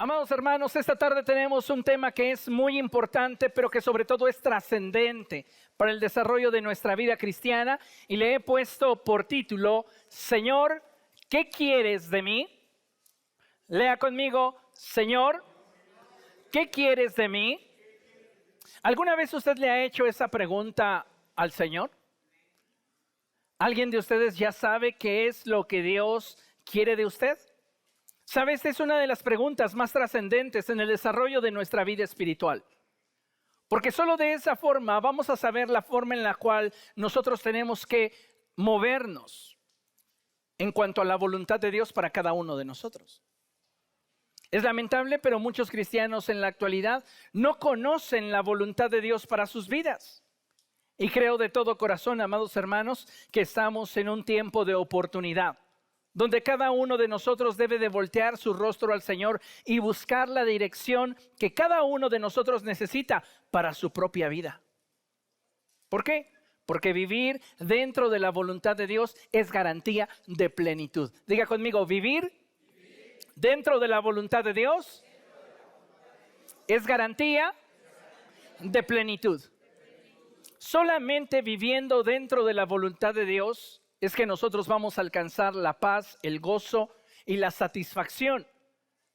Amados hermanos, esta tarde tenemos un tema que es muy importante, pero que sobre todo es trascendente para el desarrollo de nuestra vida cristiana. Y le he puesto por título, Señor, ¿qué quieres de mí? Lea conmigo, Señor, ¿qué quieres de mí? ¿Alguna vez usted le ha hecho esa pregunta al Señor? ¿Alguien de ustedes ya sabe qué es lo que Dios quiere de usted? ¿Sabes? Es una de las preguntas más trascendentes en el desarrollo de nuestra vida espiritual. Porque solo de esa forma vamos a saber la forma en la cual nosotros tenemos que movernos en cuanto a la voluntad de Dios para cada uno de nosotros. Es lamentable, pero muchos cristianos en la actualidad no conocen la voluntad de Dios para sus vidas. Y creo de todo corazón, amados hermanos, que estamos en un tiempo de oportunidad, donde cada uno de nosotros debe de voltear su rostro al Señor y buscar la dirección que cada uno de nosotros necesita para su propia vida. ¿Por qué? Porque vivir dentro de la voluntad de Dios es garantía de plenitud. Diga conmigo, vivir dentro de la voluntad de Dios es garantía de plenitud. Solamente viviendo dentro de la voluntad de Dios es que nosotros vamos a alcanzar la paz, el gozo y la satisfacción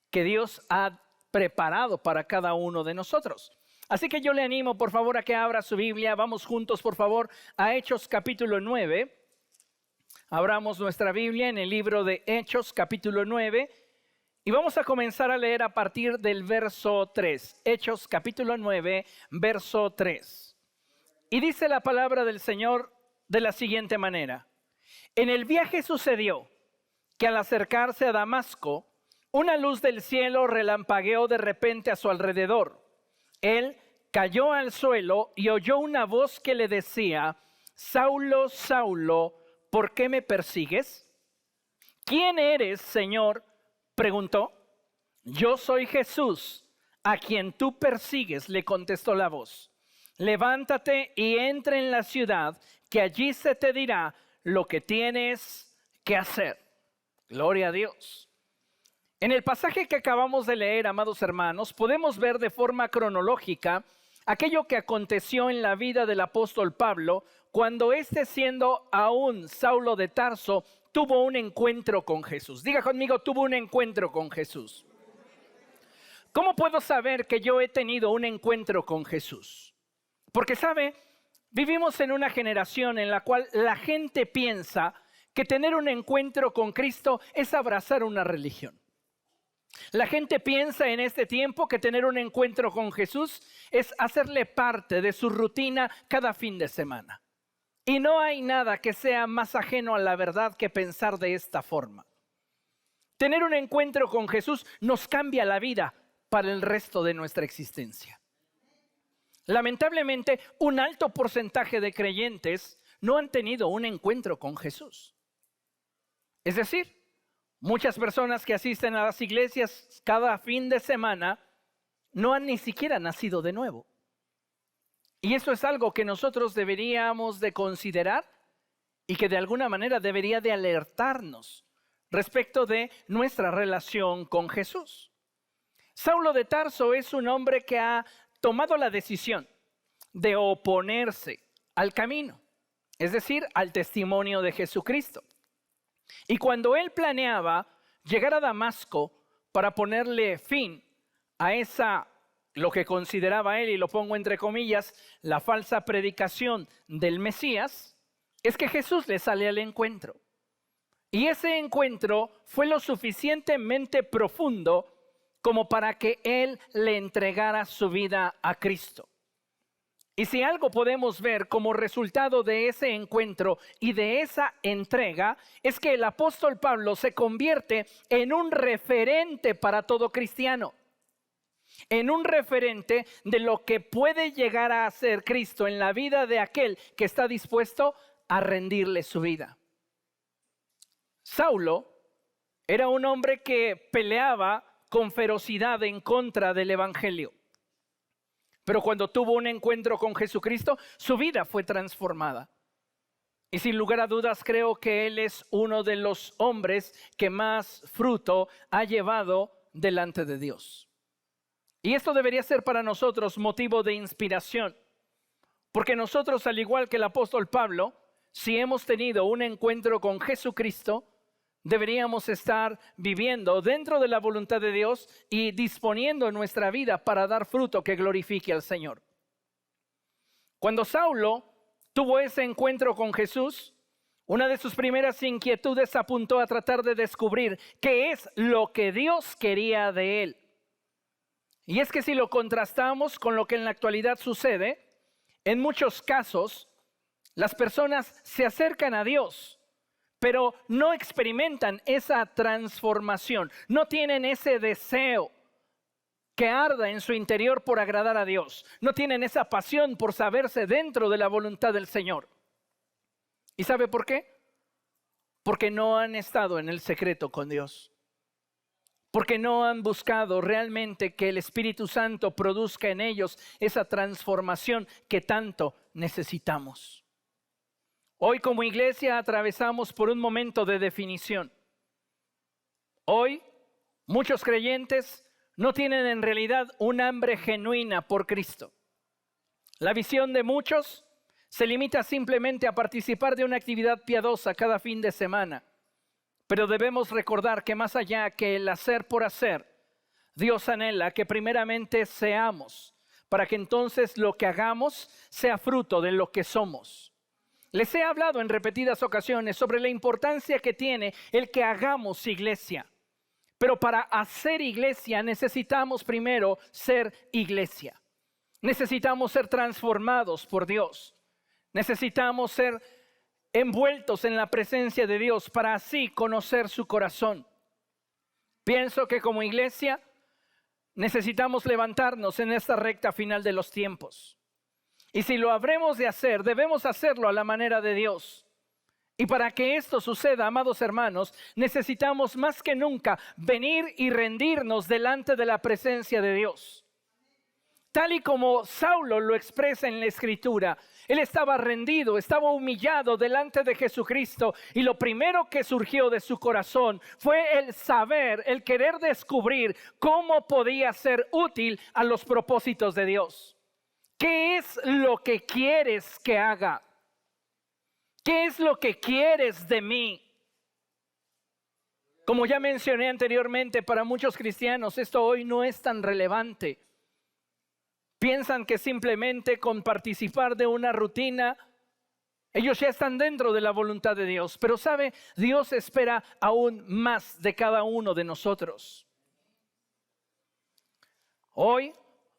que Dios ha preparado para cada uno de nosotros. Así que yo le animo, por favor, a que abra su Biblia. Vamos juntos, por favor, a Hechos capítulo 9. Abramos nuestra Biblia en el libro de Hechos capítulo 9 y vamos a comenzar a leer a partir del verso 3. Hechos capítulo 9, verso 3. Y dice la palabra del Señor de la siguiente manera. En el viaje sucedió que al acercarse a Damasco, una luz del cielo relampagueó de repente a su alrededor. Él cayó al suelo y oyó una voz que le decía, Saulo, Saulo, ¿por qué me persigues? ¿Quién eres, Señor? Preguntó. Yo soy Jesús, a quien tú persigues, le contestó la voz. Levántate y entra en la ciudad, que allí se te dirá lo que tienes que hacer. Gloria a Dios. En el pasaje que acabamos de leer, amados hermanos, podemos ver de forma cronológica aquello que aconteció en la vida del apóstol Pablo cuando éste, siendo aún Saulo de Tarso, tuvo un encuentro con Jesús. Diga conmigo, tuvo un encuentro con Jesús. ¿Cómo puedo saber que yo he tenido un encuentro con Jesús? Porque, ¿sabe? Vivimos en una generación en la cual la gente piensa que tener un encuentro con Cristo es abrazar una religión. La gente piensa en este tiempo que tener un encuentro con Jesús es hacerle parte de su rutina cada fin de semana. Y no hay nada que sea más ajeno a la verdad que pensar de esta forma. Tener un encuentro con Jesús nos cambia la vida para el resto de nuestra existencia. Lamentablemente, un alto porcentaje de creyentes no han tenido un encuentro con Jesús. Es decir, muchas personas que asisten a las iglesias cada fin de semana no han ni siquiera nacido de nuevo. Y eso es algo que nosotros deberíamos de considerar y que de alguna manera debería de alertarnos respecto de nuestra relación con Jesús. Saulo de Tarso es un hombre que ha tomado la decisión de oponerse al camino, es decir, al testimonio de Jesucristo. Y cuando él planeaba llegar a Damasco para ponerle fin a lo que consideraba él, y lo pongo entre comillas, la falsa predicación del Mesías, es que Jesús le sale al encuentro. Y ese encuentro fue lo suficientemente profundo como para que él le entregara su vida a Cristo. Y si algo podemos ver como resultado de ese encuentro y de esa entrega, es que el apóstol Pablo se convierte en un referente para todo cristiano. En un referente de lo que puede llegar a hacer Cristo en la vida de aquel que está dispuesto a rendirle su vida. Saulo era un hombre que peleaba con ferocidad en contra del evangelio. Pero cuando tuvo un encuentro con Jesucristo, su vida fue transformada. Y sin lugar a dudas creo que él es uno de los hombres que más fruto ha llevado delante de Dios. Y esto debería ser para nosotros motivo de inspiración, porque nosotros, al igual que el apóstol Pablo, si hemos tenido un encuentro con Jesucristo, deberíamos estar viviendo dentro de la voluntad de Dios y disponiendo nuestra vida para dar fruto que glorifique al Señor. Cuando Saulo tuvo ese encuentro con Jesús, una de sus primeras inquietudes apuntó a tratar de descubrir qué es lo que Dios quería de él. Y es que si lo contrastamos con lo que en la actualidad sucede, en muchos casos las personas se acercan a Dios, pero no experimentan esa transformación, no tienen ese deseo que arda en su interior por agradar a Dios, no tienen esa pasión por saberse dentro de la voluntad del Señor. ¿Y sabe por qué? Porque no han estado en el secreto con Dios. Porque no han buscado realmente que el Espíritu Santo produzca en ellos esa transformación que tanto necesitamos. Hoy como iglesia atravesamos por un momento de definición. Hoy muchos creyentes no tienen en realidad un hambre genuina por Cristo. La visión de muchos se limita simplemente a participar de una actividad piadosa cada fin de semana. Pero debemos recordar que más allá que el hacer por hacer, Dios anhela que primeramente seamos, para que entonces lo que hagamos sea fruto de lo que somos. Les he hablado en repetidas ocasiones sobre la importancia que tiene el que hagamos iglesia. Pero para hacer iglesia necesitamos primero ser iglesia. Necesitamos ser transformados por Dios. Necesitamos ser envueltos en la presencia de Dios para así conocer su corazón. Pienso que como iglesia necesitamos levantarnos en esta recta final de los tiempos. Y si lo habremos de hacer, debemos hacerlo a la manera de Dios. Y para que esto suceda, amados hermanos, necesitamos más que nunca venir y rendirnos delante de la presencia de Dios. Tal y como Saulo lo expresa en la Escritura, él estaba rendido, estaba humillado delante de Jesucristo y lo primero que surgió de su corazón fue el saber, el querer descubrir cómo podía ser útil a los propósitos de Dios. ¿Qué es lo que quieres que haga? ¿Qué es lo que quieres de mí? Como ya mencioné anteriormente, para muchos cristianos esto hoy no es tan relevante. Piensan que simplemente con participar de una rutina, ellos ya están dentro de la voluntad de Dios. Pero sabe, Dios espera aún más de cada uno de nosotros. Hoy,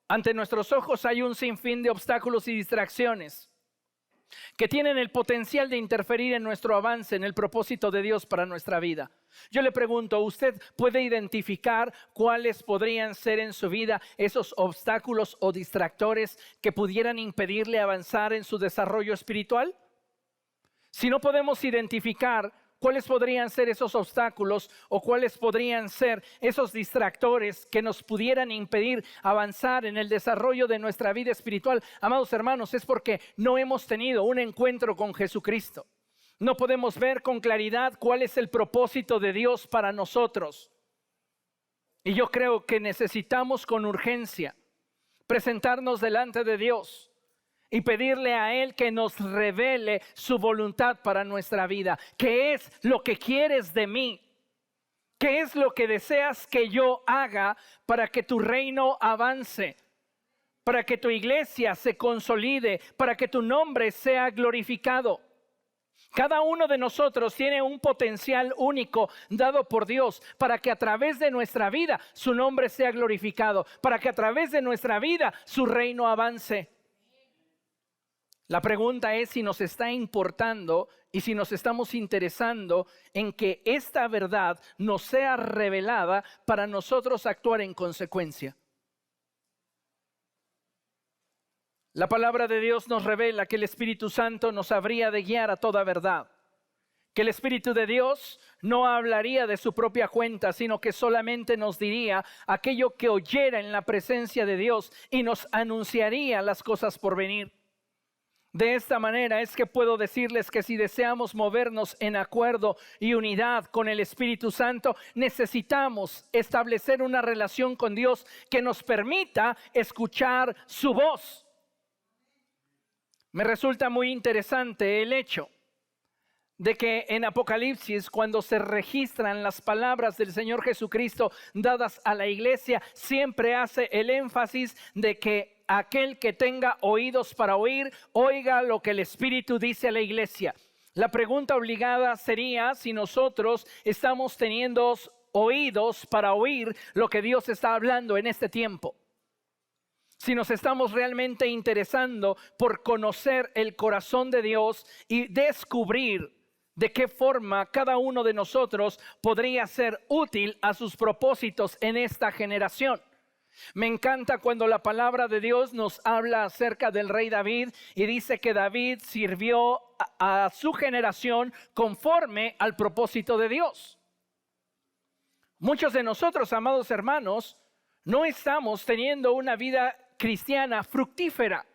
ante nuestros ojos hay un sinfín de obstáculos y distracciones que tienen el potencial de interferir en nuestro avance, en el propósito de Dios para nuestra vida. Yo le pregunto, ¿usted puede identificar cuáles podrían ser en su vida esos obstáculos o distractores que pudieran impedirle avanzar en su desarrollo espiritual? Si no podemos identificar cuáles podrían ser esos obstáculos o cuáles podrían ser esos distractores que nos pudieran impedir avanzar en el desarrollo de nuestra vida espiritual, amados hermanos, es porque no hemos tenido un encuentro con Jesucristo. No podemos ver con claridad cuál es el propósito de Dios para nosotros. Y yo creo que necesitamos con urgencia presentarnos delante de Dios y pedirle a Él que nos revele su voluntad para nuestra vida. ¿Qué es lo que quieres de mí? ¿Qué es lo que deseas que yo haga para que tu reino avance? Para que tu iglesia se consolide, para que tu nombre sea glorificado. Cada uno de nosotros tiene un potencial único dado por Dios para que a través de nuestra vida su nombre sea glorificado, para que a través de nuestra vida su reino avance. La pregunta es si nos está importando y si nos estamos interesando en que esta verdad nos sea revelada para nosotros actuar en consecuencia. La palabra de Dios nos revela que el Espíritu Santo nos habría de guiar a toda verdad. Que el Espíritu de Dios no hablaría de su propia cuenta, sino que solamente nos diría aquello que oyera en la presencia de Dios y nos anunciaría las cosas por venir. De esta manera es que puedo decirles que si deseamos movernos en acuerdo y unidad con el Espíritu Santo, necesitamos establecer una relación con Dios que nos permita escuchar su voz. Me resulta muy interesante el hecho de que en Apocalipsis, cuando se registran las palabras del Señor Jesucristo dadas a la iglesia, siempre hace el énfasis de que aquel que tenga oídos para oír, oiga lo que el Espíritu dice a la iglesia. La pregunta obligada sería si nosotros estamos teniendo oídos para oír lo que Dios está hablando en este tiempo. Si nos estamos realmente interesando por conocer el corazón de Dios y descubrir de qué forma cada uno de nosotros podría ser útil a sus propósitos en esta generación. Me encanta cuando la palabra de Dios nos habla acerca del rey David y dice que David sirvió a su generación conforme al propósito de Dios. Muchos de nosotros, amados hermanos, no estamos teniendo una vida cristiana fructífera.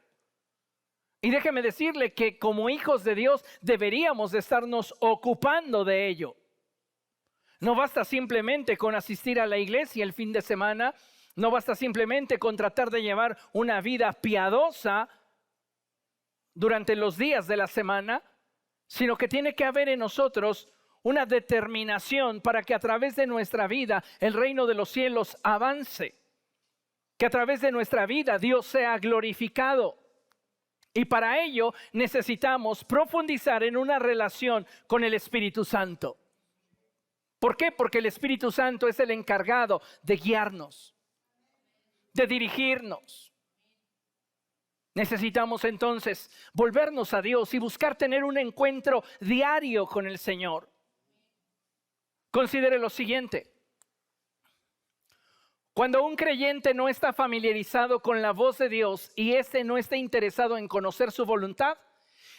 Y déjeme decirle que como hijos de Dios deberíamos de estarnos ocupando de ello. No basta simplemente con asistir a la iglesia el fin de semana. No basta simplemente con tratar de llevar una vida piadosa durante los días de la semana, sino que tiene que haber en nosotros una determinación para que a través de nuestra vida el reino de los cielos avance. Que a través de nuestra vida Dios sea glorificado. Y para ello necesitamos profundizar en una relación con el Espíritu Santo. ¿Por qué? Porque el Espíritu Santo es el encargado de guiarnos, de dirigirnos. Necesitamos entonces volvernos a Dios y buscar tener un encuentro diario con el Señor. Considere lo siguiente. Cuando un creyente no está familiarizado con la voz de Dios y éste no está interesado en conocer su voluntad,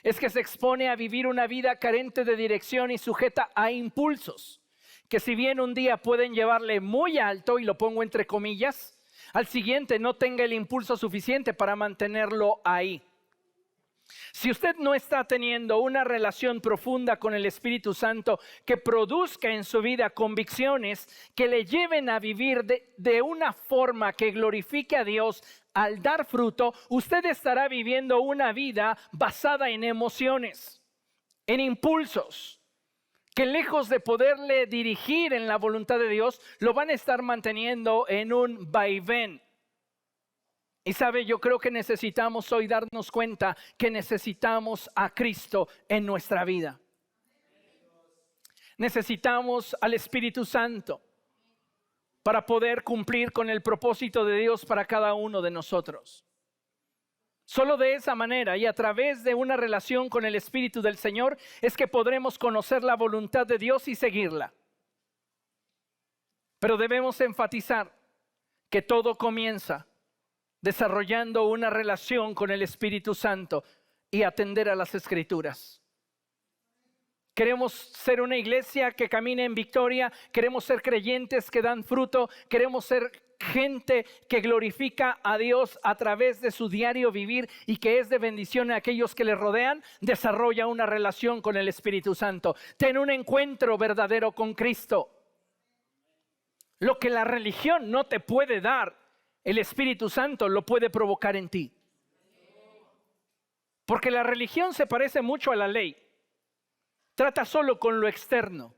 es que se expone a vivir una vida carente de dirección y sujeta a impulsos, que si bien un día pueden llevarle muy alto, y lo pongo entre comillas, al siguiente no tenga el impulso suficiente para mantenerlo ahí. Si usted no está teniendo una relación profunda con el Espíritu Santo que produzca en su vida convicciones que le lleven a vivir de una forma que glorifique a Dios al dar fruto, usted estará viviendo una vida basada en emociones, en impulsos, que lejos de poderle dirigir en la voluntad de Dios, lo van a estar manteniendo en un vaivén. Y sabe, yo creo que necesitamos hoy darnos cuenta que necesitamos a Cristo en nuestra vida. Necesitamos al Espíritu Santo para poder cumplir con el propósito de Dios para cada uno de nosotros. Solo de esa manera y a través de una relación con el Espíritu del Señor es que podremos conocer la voluntad de Dios y seguirla. Pero debemos enfatizar que todo comienza desarrollando una relación con el Espíritu Santo y atender a las Escrituras. Queremos ser una iglesia que camine en victoria, queremos ser creyentes que dan fruto, queremos ser gente que glorifica a Dios a través de su diario vivir y que es de bendición a aquellos que le rodean. Desarrolla una relación con el Espíritu Santo. Ten un encuentro verdadero con Cristo. Lo que la religión no te puede dar, el Espíritu Santo lo puede provocar en ti. Porque la religión se parece mucho a la ley. Trata solo con lo externo.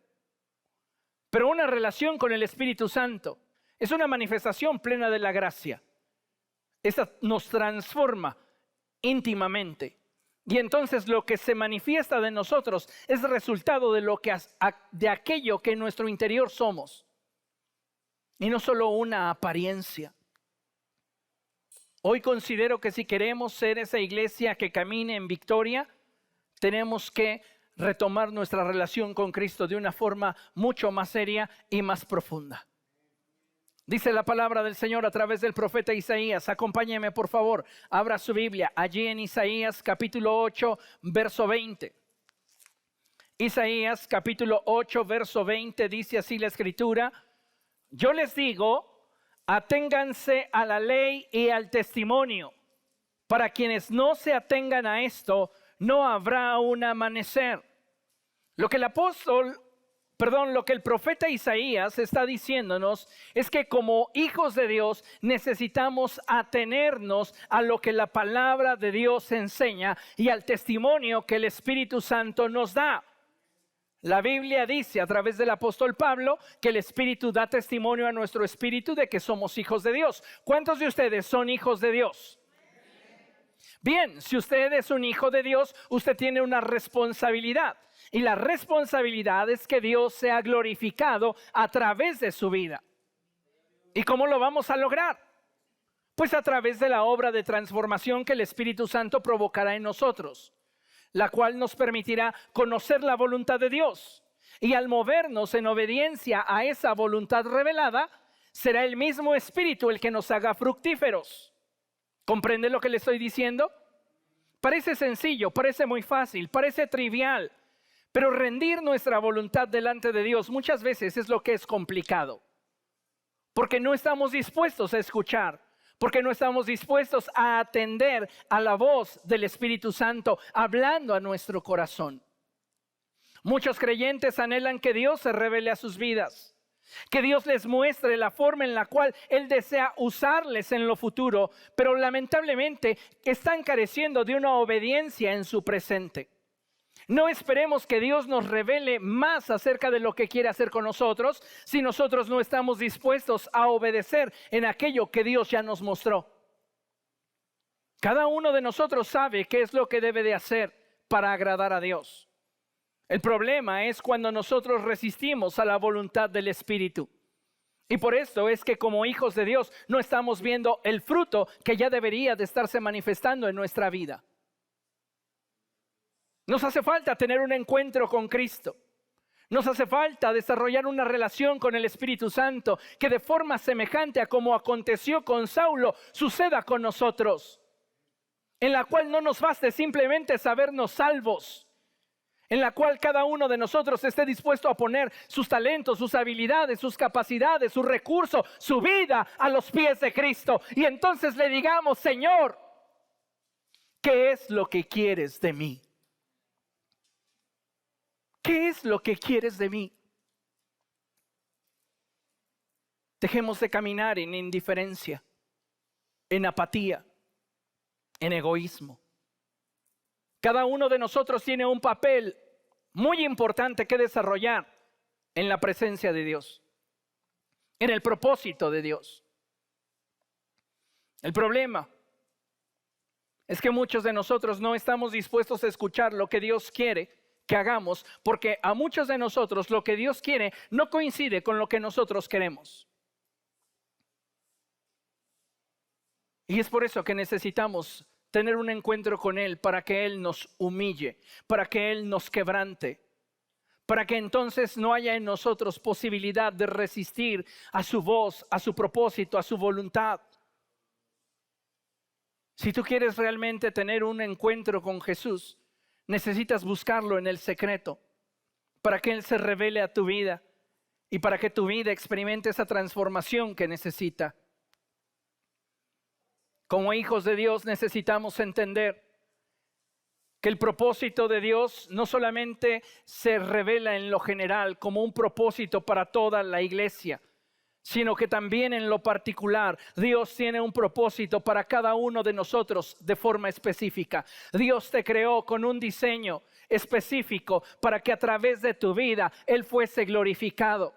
Pero una relación con el Espíritu Santo es una manifestación plena de la gracia. Esta nos transforma íntimamente. Y entonces lo que se manifiesta de nosotros es resultado de aquello que en nuestro interior somos. Y no solo una apariencia. Hoy considero que si queremos ser esa iglesia que camine en victoria, tenemos que retomar nuestra relación con Cristo de una forma mucho más seria y más profunda. Dice la palabra del Señor a través del profeta Isaías. Acompáñeme por favor, abra su Biblia allí en Isaías capítulo 8, verso 20. Isaías capítulo 8, verso 20 dice así la Escritura: yo les digo, aténganse a la ley y al testimonio. Para quienes no se atengan a esto, no habrá un amanecer. Lo que el profeta Isaías está diciéndonos es que como hijos de Dios necesitamos atenernos a lo que la palabra de Dios enseña y al testimonio que el Espíritu Santo nos da. La Biblia dice a través del apóstol Pablo que el Espíritu da testimonio a nuestro espíritu de que somos hijos de Dios. ¿Cuántos de ustedes son hijos de Dios? Bien, si usted es un hijo de Dios, usted tiene una responsabilidad. Y la responsabilidad es que Dios sea glorificado a través de su vida. ¿Y cómo lo vamos a lograr? Pues a través de la obra de transformación que el Espíritu Santo provocará en nosotros, la cual nos permitirá conocer la voluntad de Dios. Y al movernos en obediencia a esa voluntad revelada, será el mismo Espíritu el que nos haga fructíferos. ¿Comprende lo que le estoy diciendo? Parece sencillo, parece muy fácil, parece trivial, pero rendir nuestra voluntad delante de Dios muchas veces es lo que es complicado. Porque no estamos dispuestos a escuchar, porque no estamos dispuestos a atender a la voz del Espíritu Santo hablando a nuestro corazón. Muchos creyentes anhelan que Dios se revele a sus vidas, que Dios les muestre la forma en la cual Él desea usarles en lo futuro, pero lamentablemente están careciendo de una obediencia en su presente. No esperemos que Dios nos revele más acerca de lo que quiere hacer con nosotros si nosotros no estamos dispuestos a obedecer en aquello que Dios ya nos mostró. Cada uno de nosotros sabe qué es lo que debe de hacer para agradar a Dios. El problema es cuando nosotros resistimos a la voluntad del Espíritu. Y por esto es que como hijos de Dios no estamos viendo el fruto que ya debería de estarse manifestando en nuestra vida. Nos hace falta tener un encuentro con Cristo. Nos hace falta desarrollar una relación con el Espíritu Santo que de forma semejante a como aconteció con Saulo, suceda con nosotros. En la cual no nos baste simplemente sabernos salvos. En la cual cada uno de nosotros esté dispuesto a poner sus talentos, sus habilidades, sus capacidades, sus recursos, su vida a los pies de Cristo. Y entonces le digamos: Señor, ¿qué es lo que quieres de mí? ¿Qué es lo que quieres de mí? Dejemos de caminar en indiferencia, en apatía, en egoísmo. Cada uno de nosotros tiene un papel muy importante que desarrollar en la presencia de Dios, en el propósito de Dios. El problema es que muchos de nosotros no estamos dispuestos a escuchar lo que Dios quiere que hagamos, porque a muchos de nosotros lo que Dios quiere no coincide con lo que nosotros queremos. Y es por eso que necesitamos tener un encuentro con Él, para que Él nos humille, para que Él nos quebrante, para que entonces no haya en nosotros posibilidad de resistir a su voz, a su propósito, a su voluntad. Si tú quieres realmente tener un encuentro con Jesús, necesitas buscarlo en el secreto, para que Él se revele a tu vida y para que tu vida experimente esa transformación que necesita. Como hijos de Dios necesitamos entender que el propósito de Dios no solamente se revela en lo general como un propósito para toda la iglesia, sino que también en lo particular Dios tiene un propósito para cada uno de nosotros de forma específica. Dios te creó con un diseño específico para que a través de tu vida Él fuese glorificado.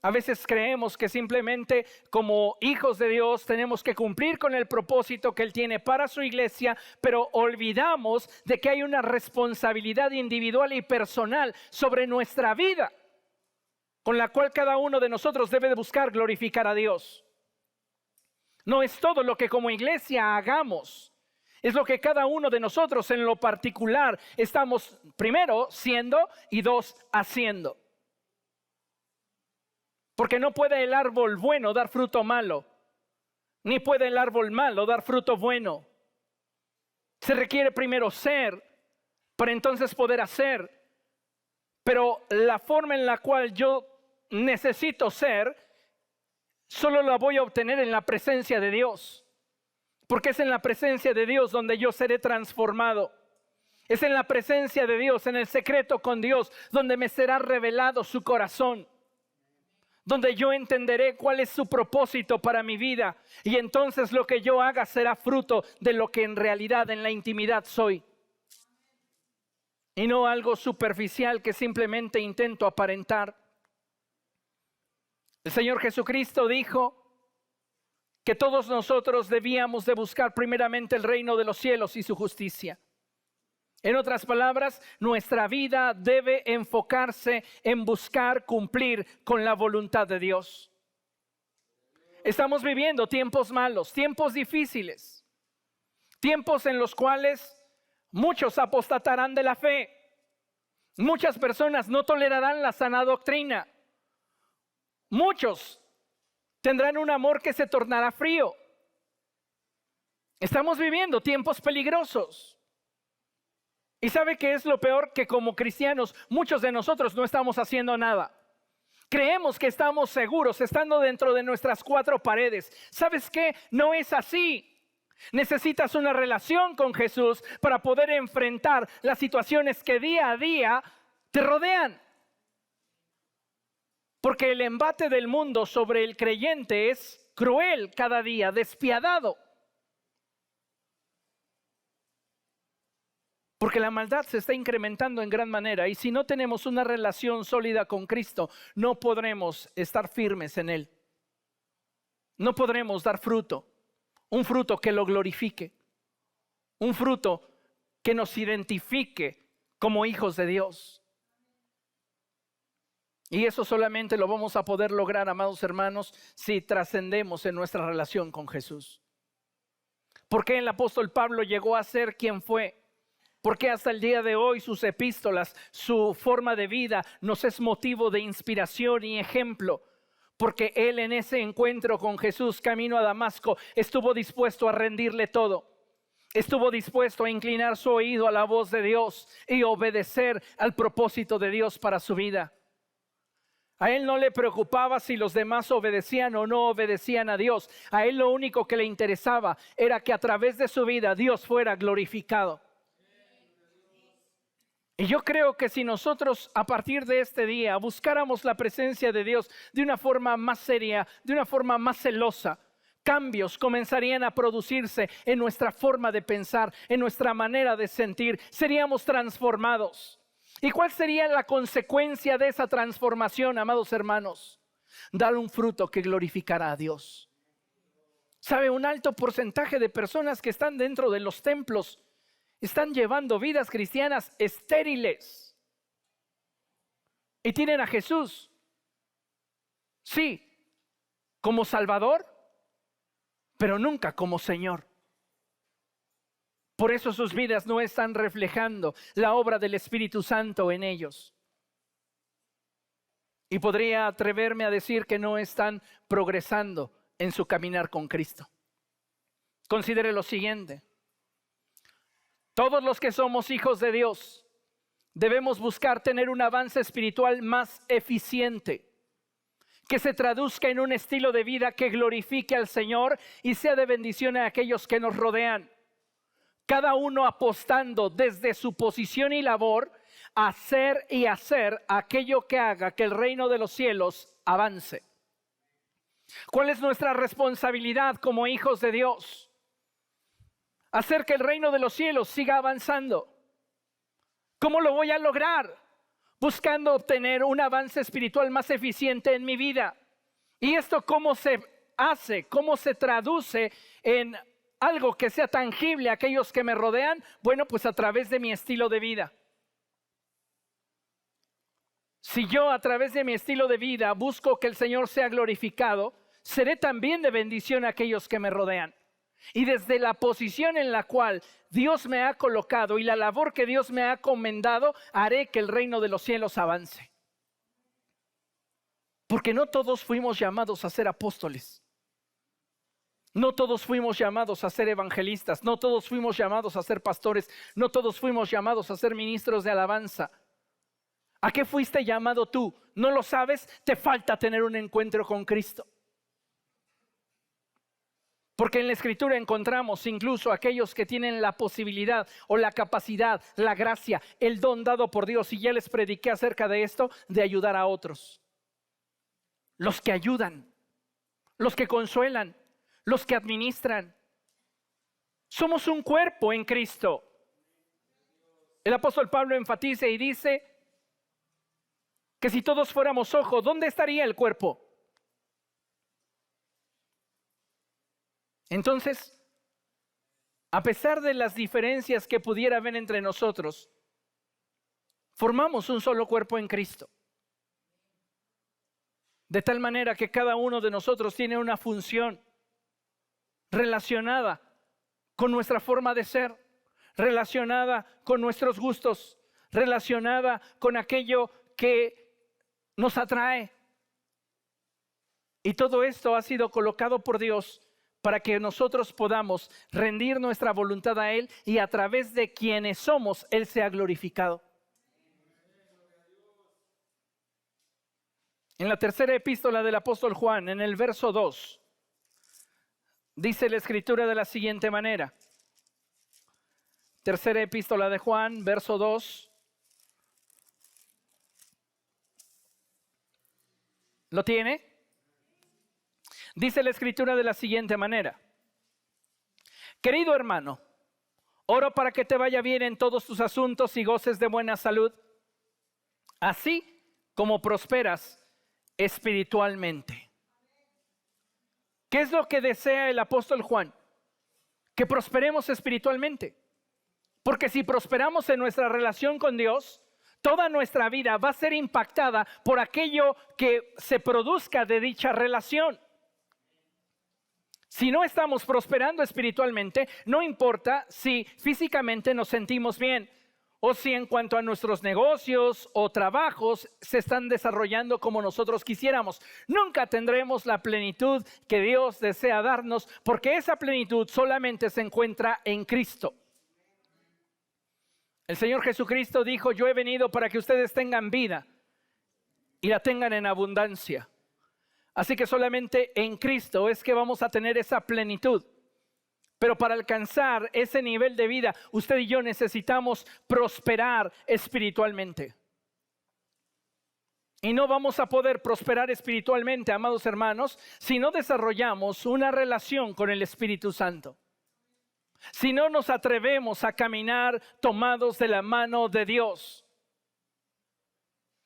A veces creemos que simplemente como hijos de Dios tenemos que cumplir con el propósito que Él tiene para su iglesia, pero olvidamos de que hay una responsabilidad individual y personal sobre nuestra vida, con la cual cada uno de nosotros debe de buscar glorificar a Dios. No es todo lo que como iglesia hagamos, es lo que cada uno de nosotros en lo particular estamos, primero, siendo y dos, haciendo. Porque no puede el árbol bueno dar fruto malo, ni puede el árbol malo dar fruto bueno. Se requiere primero ser, para entonces poder hacer. Pero la forma en la cual yo necesito ser, solo la voy a obtener en la presencia de Dios. Porque es en la presencia de Dios donde yo seré transformado. Es en la presencia de Dios, en el secreto con Dios, donde me será revelado su corazón. Donde yo entenderé cuál es su propósito para mi vida. Y entonces lo que yo haga será fruto de lo que en realidad en la intimidad soy. Y no algo superficial que simplemente intento aparentar. El Señor Jesucristo dijo que todos nosotros debíamos de buscar primeramente el reino de los cielos y su justicia. En otras palabras, nuestra vida debe enfocarse en buscar cumplir con la voluntad de Dios. Estamos viviendo tiempos malos, tiempos difíciles, tiempos en los cuales muchos apostatarán de la fe. Muchas personas no tolerarán la sana doctrina. Muchos tendrán un amor que se tornará frío. Estamos viviendo tiempos peligrosos. ¿Y sabe qué es lo peor? Que como cristianos, muchos de nosotros no estamos haciendo nada. Creemos que estamos seguros estando dentro de nuestras cuatro paredes. ¿Sabes qué? No es así. Necesitas una relación con Jesús para poder enfrentar las situaciones que día a día te rodean. Porque el embate del mundo sobre el creyente es cruel cada día, despiadado. Porque la maldad se está incrementando en gran manera y si no tenemos una relación sólida con Cristo, no podremos estar firmes en Él. No podremos dar fruto, un fruto que lo glorifique, un fruto que nos identifique como hijos de Dios. Y eso solamente lo vamos a poder lograr, amados hermanos, si trascendemos en nuestra relación con Jesús. ¿Por qué el apóstol Pablo llegó a ser quien fue? Porque hasta el día de hoy sus epístolas, su forma de vida nos es motivo de inspiración y ejemplo. Porque él en ese encuentro con Jesús camino a Damasco estuvo dispuesto a rendirle todo. Estuvo dispuesto a inclinar su oído a la voz de Dios y obedecer al propósito de Dios para su vida. A él no le preocupaba si los demás obedecían o no obedecían a Dios. A él lo único que le interesaba era que a través de su vida Dios fuera glorificado. Y yo creo que si nosotros a partir de este día buscáramos la presencia de Dios de una forma más seria, de una forma más celosa, cambios comenzarían a producirse en nuestra forma de pensar, en nuestra manera de sentir. Seríamos transformados. ¿Y cuál sería la consecuencia de esa transformación, amados hermanos? Dar un fruto que glorificará a Dios. ¿Sabe? Un alto porcentaje de personas que están dentro de los templos están llevando vidas cristianas estériles. Y tienen a Jesús, sí, como Salvador, pero nunca como Señor. Por eso sus vidas no están reflejando la obra del Espíritu Santo en ellos. Y podría atreverme a decir que no están progresando en su caminar con Cristo. Considere lo siguiente. Todos los que somos hijos de Dios debemos buscar tener un avance espiritual más eficiente, que se traduzca en un estilo de vida que glorifique al Señor y sea de bendición a aquellos que nos rodean. Cada uno apostando desde su posición y labor a hacer y hacer aquello que haga que el reino de los cielos avance. ¿Cuál es nuestra responsabilidad como hijos de Dios? Hacer que el reino de los cielos siga avanzando. ¿Cómo lo voy a lograr? Buscando obtener un avance espiritual más eficiente en mi vida. ¿Y esto cómo se hace? ¿Cómo se traduce en algo que sea tangible a aquellos que me rodean? Bueno, pues a través de mi estilo de vida. Si yo a través de mi estilo de vida busco que el Señor sea glorificado, seré también de bendición a aquellos que me rodean. Y desde la posición en la cual Dios me ha colocado y la labor que Dios me ha encomendado, haré que el reino de los cielos avance. Porque no todos fuimos llamados a ser apóstoles. No todos fuimos llamados a ser evangelistas. No todos fuimos llamados a ser pastores. No todos fuimos llamados a ser ministros de alabanza. ¿A qué fuiste llamado tú? ¿No lo sabes? Te falta tener un encuentro con Cristo. Porque en la Escritura encontramos incluso aquellos que tienen la posibilidad o la capacidad, la gracia, el don dado por Dios. Y ya les prediqué acerca de esto, de ayudar a otros. Los que ayudan, los que consuelan, los que administran. Somos un cuerpo en Cristo. El apóstol Pablo enfatiza y dice que si todos fuéramos ojo, ¿dónde estaría el cuerpo? Entonces, a pesar de las diferencias que pudiera haber entre nosotros, formamos un solo cuerpo en Cristo. De tal manera que cada uno de nosotros tiene una función relacionada con nuestra forma de ser, relacionada con nuestros gustos, relacionada con aquello que nos atrae. Y todo esto ha sido colocado por Dios para que nosotros podamos rendir nuestra voluntad a Él y a través de quienes somos, Él sea glorificado. En la tercera epístola del apóstol Juan, en el verso 2, dice la Escritura de la siguiente manera. Tercera epístola de Juan, verso 2. ¿Lo tiene? Dice la Escritura de la siguiente manera. Querido hermano, oro para que te vaya bien en todos tus asuntos y goces de buena salud, así como prosperas espiritualmente. ¿Qué es lo que desea el apóstol Juan? Que prosperemos espiritualmente. Porque si prosperamos en nuestra relación con Dios, toda nuestra vida va a ser impactada por aquello que se produzca de dicha relación. Si no estamos prosperando espiritualmente, no importa si físicamente nos sentimos bien o si en cuanto a nuestros negocios o trabajos se están desarrollando como nosotros quisiéramos. Nunca tendremos la plenitud que Dios desea darnos, porque esa plenitud solamente se encuentra en Cristo. El Señor Jesucristo dijo: yo he venido para que ustedes tengan vida y la tengan en abundancia. Así que solamente en Cristo es que vamos a tener esa plenitud. Pero para alcanzar ese nivel de vida, usted y yo necesitamos prosperar espiritualmente. Y no vamos a poder prosperar espiritualmente, amados hermanos, si no desarrollamos una relación con el Espíritu Santo. Si no nos atrevemos a caminar tomados de la mano de Dios.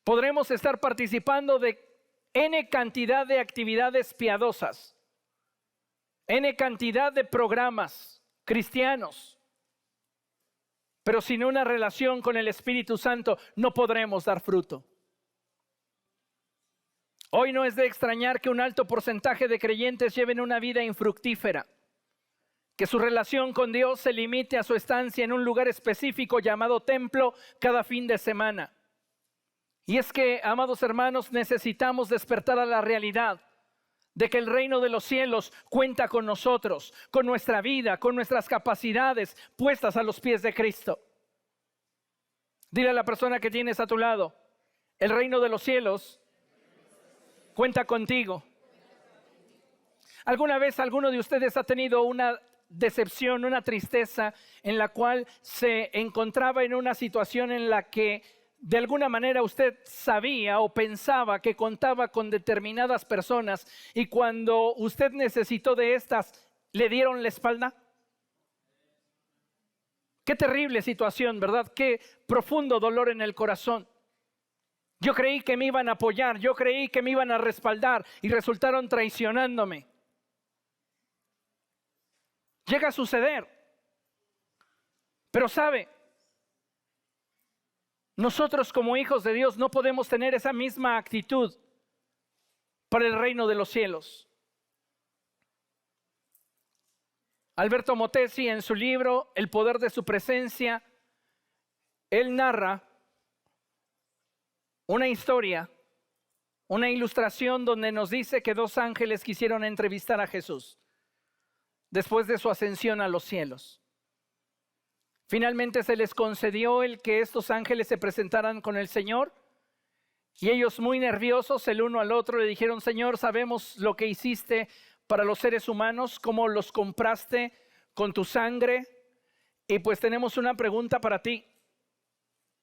Podremos estar participando de N cantidad de actividades piadosas, N cantidad de programas cristianos, pero sin una relación con el Espíritu Santo no podremos dar fruto. Hoy no es de extrañar que un alto porcentaje de creyentes lleven una vida infructífera, que su relación con Dios se limite a su estancia en un lugar específico llamado templo cada fin de semana. Y es que, amados hermanos, necesitamos despertar a la realidad de que el reino de los cielos cuenta con nosotros, con nuestra vida, con nuestras capacidades puestas a los pies de Cristo. Dile a la persona que tienes a tu lado: el reino de los cielos cuenta contigo. ¿Alguna vez alguno de ustedes ha tenido una decepción, una tristeza en la cual se encontraba en una situación en la que de alguna manera usted sabía o pensaba que contaba con determinadas personas y cuando usted necesitó de estas, le dieron la espalda? Qué terrible situación, ¿verdad? Qué profundo dolor en el corazón. Yo creí que me iban a apoyar, yo creí que me iban a respaldar y resultaron traicionándome. Llega a suceder. Pero sabe, nosotros como hijos de Dios no podemos tener esa misma actitud para el reino de los cielos. Alberto Motesi, en su libro El poder de su presencia, él narra una historia, una ilustración donde nos dice que dos ángeles quisieron entrevistar a Jesús después de su ascensión a los cielos. Finalmente se les concedió el que estos ángeles se presentaran con el Señor y ellos, muy nerviosos el uno al otro, le dijeron: Señor, sabemos lo que hiciste para los seres humanos, cómo los compraste con tu sangre. Y pues tenemos una pregunta para ti.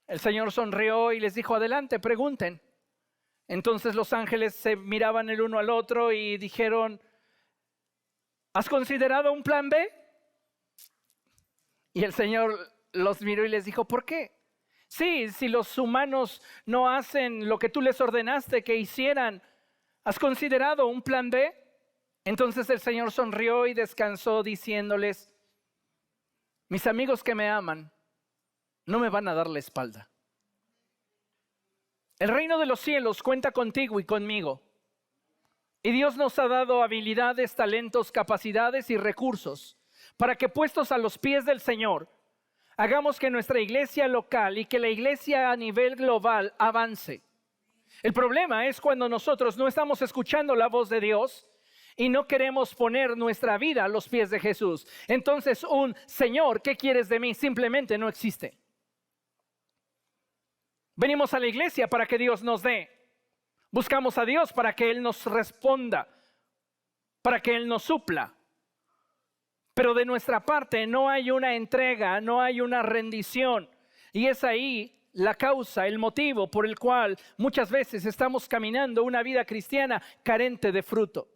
El Señor sonrió y les dijo, adelante, pregunten. Entonces los ángeles se miraban el uno al otro y dijeron, ¿has considerado un plan B? Y el Señor los miró y les dijo, ¿por qué? Sí, si los humanos no hacen lo que tú les ordenaste que hicieran, ¿has considerado un plan B? Entonces el Señor sonrió y descansó diciéndoles, mis amigos que me aman no me van a dar la espalda. El reino de los cielos cuenta contigo y conmigo. Y Dios nos ha dado habilidades, talentos, capacidades y recursos para que, puestos a los pies del Señor, hagamos que nuestra iglesia local y que la iglesia a nivel global avance. El problema es cuando nosotros no estamos escuchando la voz de Dios y no queremos poner nuestra vida a los pies de Jesús. Entonces un Señor, ¿qué quieres de mí? Simplemente no existe. Venimos a la iglesia para que Dios nos dé. Buscamos a Dios para que Él nos responda, para que Él nos supla. Pero de nuestra parte no hay una entrega, no hay una rendición. Y es ahí la causa, el motivo por el cual muchas veces estamos caminando una vida cristiana carente de fruto.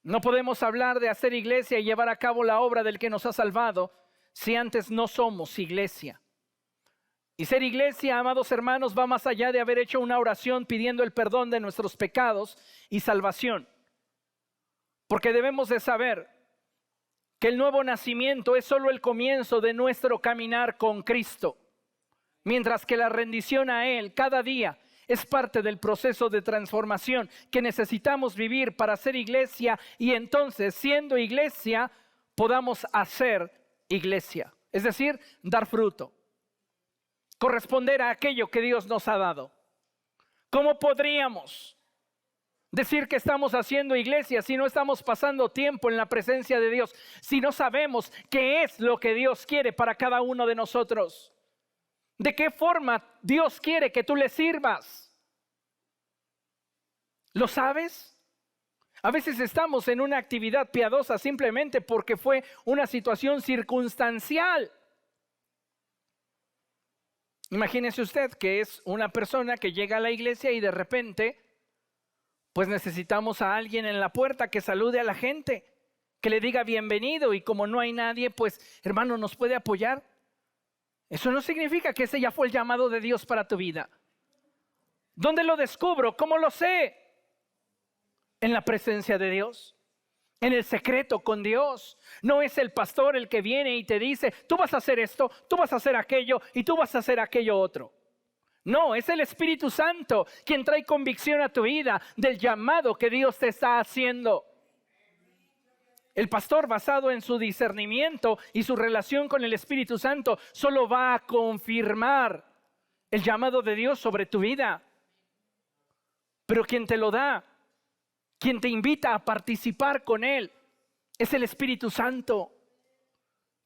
No podemos hablar de hacer iglesia y llevar a cabo la obra del que nos ha salvado si antes no somos iglesia. Y ser iglesia, amados hermanos, va más allá de haber hecho una oración pidiendo el perdón de nuestros pecados y salvación. Porque debemos de saber que el nuevo nacimiento es solo el comienzo de nuestro caminar con Cristo. Mientras que la rendición a Él cada día es parte del proceso de transformación que necesitamos vivir para ser iglesia y entonces, siendo iglesia, podamos hacer iglesia. Es decir, dar fruto. Corresponder a aquello que Dios nos ha dado. ¿Cómo podríamos decir que estamos haciendo iglesia si no estamos pasando tiempo en la presencia de Dios? Si no sabemos qué es lo que Dios quiere para cada uno de nosotros. ¿De qué forma Dios quiere que tú le sirvas? ¿Lo sabes? A veces estamos en una actividad piadosa simplemente porque fue una situación circunstancial. Imagínese usted que es una persona que llega a la iglesia y de repente, pues necesitamos a alguien en la puerta que salude a la gente, que le diga bienvenido, y como no hay nadie, pues hermano, ¿nos puede apoyar? Eso no significa que ese ya fue el llamado de Dios para tu vida. ¿Dónde lo descubro? ¿Cómo lo sé? En la presencia de Dios. En el secreto con Dios. No es el pastor el que viene y te dice, tú vas a hacer esto, tú vas a hacer aquello y tú vas a hacer aquello otro. No, es el Espíritu Santo quien trae convicción a tu vida del llamado que Dios te está haciendo. El pastor, basado en su discernimiento y su relación con el Espíritu Santo, solo va a confirmar el llamado de Dios sobre tu vida. Pero quien te lo da, quien te invita a participar con Él, es el Espíritu Santo.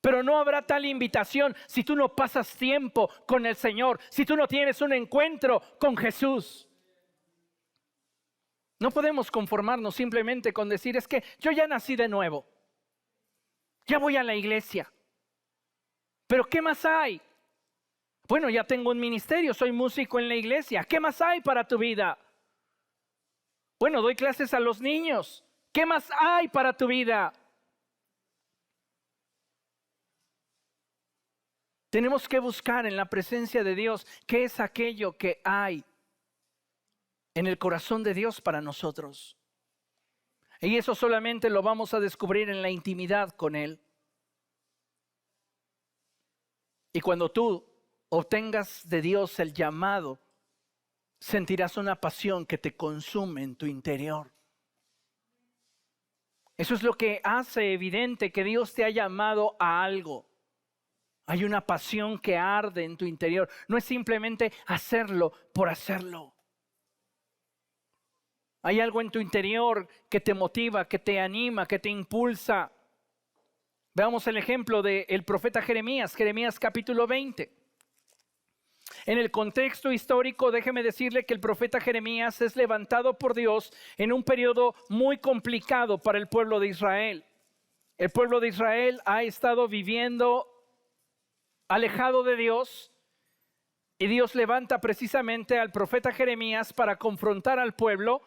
Pero no habrá tal invitación si tú no pasas tiempo con el Señor, si tú no tienes un encuentro con Jesús. No podemos conformarnos simplemente con decir, es que yo ya nací de nuevo, ya voy a la iglesia. ¿Pero qué más hay? Bueno, ya tengo un ministerio, soy músico en la iglesia. ¿Qué más hay para tu vida? Bueno, doy clases a los niños. ¿Qué más hay para tu vida? Tenemos que buscar en la presencia de Dios qué es aquello que hay en el corazón de Dios para nosotros. Y eso solamente lo vamos a descubrir en la intimidad con Él. Y cuando tú obtengas de Dios el llamado, sentirás una pasión que te consume en tu interior. Eso es lo que hace evidente que Dios te ha llamado a algo. Hay una pasión que arde en tu interior. No es simplemente hacerlo por hacerlo. Hay algo en tu interior que te motiva, que te anima, que te impulsa. Veamos el ejemplo del profeta Jeremías, Jeremías capítulo 20. En el contexto histórico, déjeme decirle que el profeta Jeremías es levantado por Dios en un periodo muy complicado para el pueblo de Israel. El pueblo de Israel ha estado viviendo alejado de Dios, y Dios levanta precisamente al profeta Jeremías para confrontar al pueblo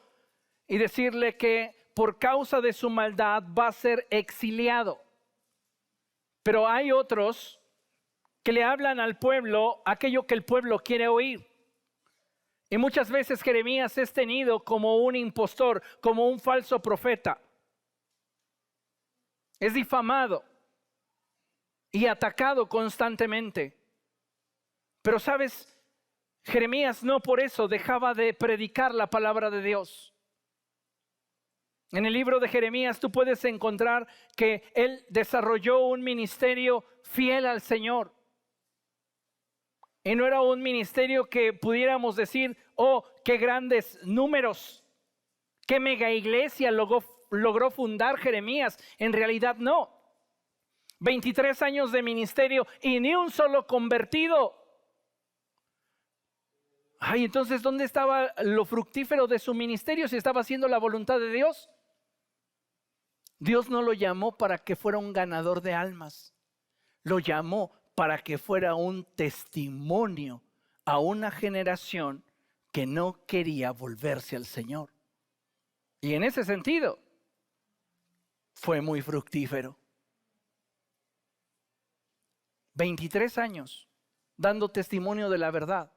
y decirle que por causa de su maldad va a ser exiliado. Pero hay otros que le hablan al pueblo aquello que el pueblo quiere oír. Y muchas veces Jeremías es tenido como un impostor, como un falso profeta. Es difamado y atacado constantemente. Pero sabes, Jeremías no por eso dejaba de predicar la palabra de Dios. En el libro de Jeremías tú puedes encontrar que él desarrolló un ministerio fiel al Señor. Y no era un ministerio que pudiéramos decir, oh, qué grandes números, qué mega iglesia logró fundar Jeremías. En realidad no. 23 años de ministerio y ni un solo convertido. Ay, entonces, ¿dónde estaba lo fructífero de su ministerio si estaba haciendo la voluntad de Dios? Dios no lo llamó para que fuera un ganador de almas. Lo llamó para que fuera un testimonio a una generación que no quería volverse al Señor. Y en ese sentido, fue muy fructífero. 23 años dando testimonio de la verdad.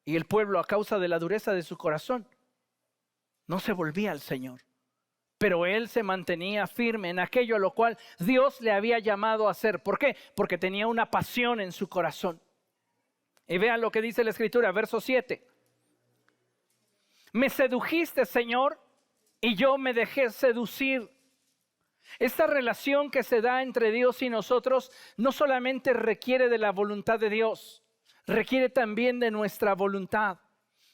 Y el pueblo, a causa de la dureza de su corazón, no se volvía al Señor. Pero él se mantenía firme en aquello a lo cual Dios le había llamado a hacer. ¿Por qué? Porque tenía una pasión en su corazón. Y vean lo que dice la Escritura, verso 7. Me sedujiste, Señor, y yo me dejé seducir. Esta relación que se da entre Dios y nosotros no solamente requiere de la voluntad de Dios, requiere también de nuestra voluntad.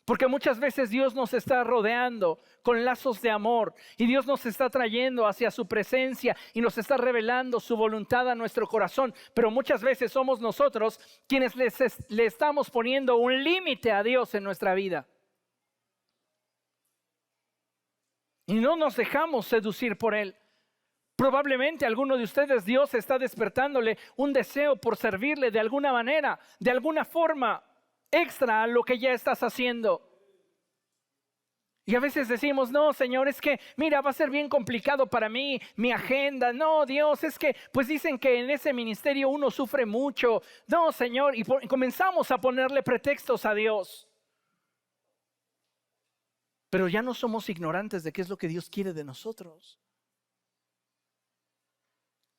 Porque muchas veces Dios nos está rodeando con lazos de amor y Dios nos está trayendo hacia su presencia y nos está revelando su voluntad a nuestro corazón. Pero muchas veces somos nosotros quienes le estamos poniendo un límite a Dios en nuestra vida. Y no nos dejamos seducir por Él. Probablemente a alguno de ustedes Dios está despertándole un deseo por servirle de alguna manera, de alguna forma extra a lo que ya estás haciendo. Y a veces decimos, no, Señor, es que, mira, va a ser bien complicado para mí, mi agenda. No, Dios, es que, pues dicen que en ese ministerio uno sufre mucho. No, Señor, y comenzamos a ponerle pretextos a Dios. Pero ya no somos ignorantes de qué es lo que Dios quiere de nosotros.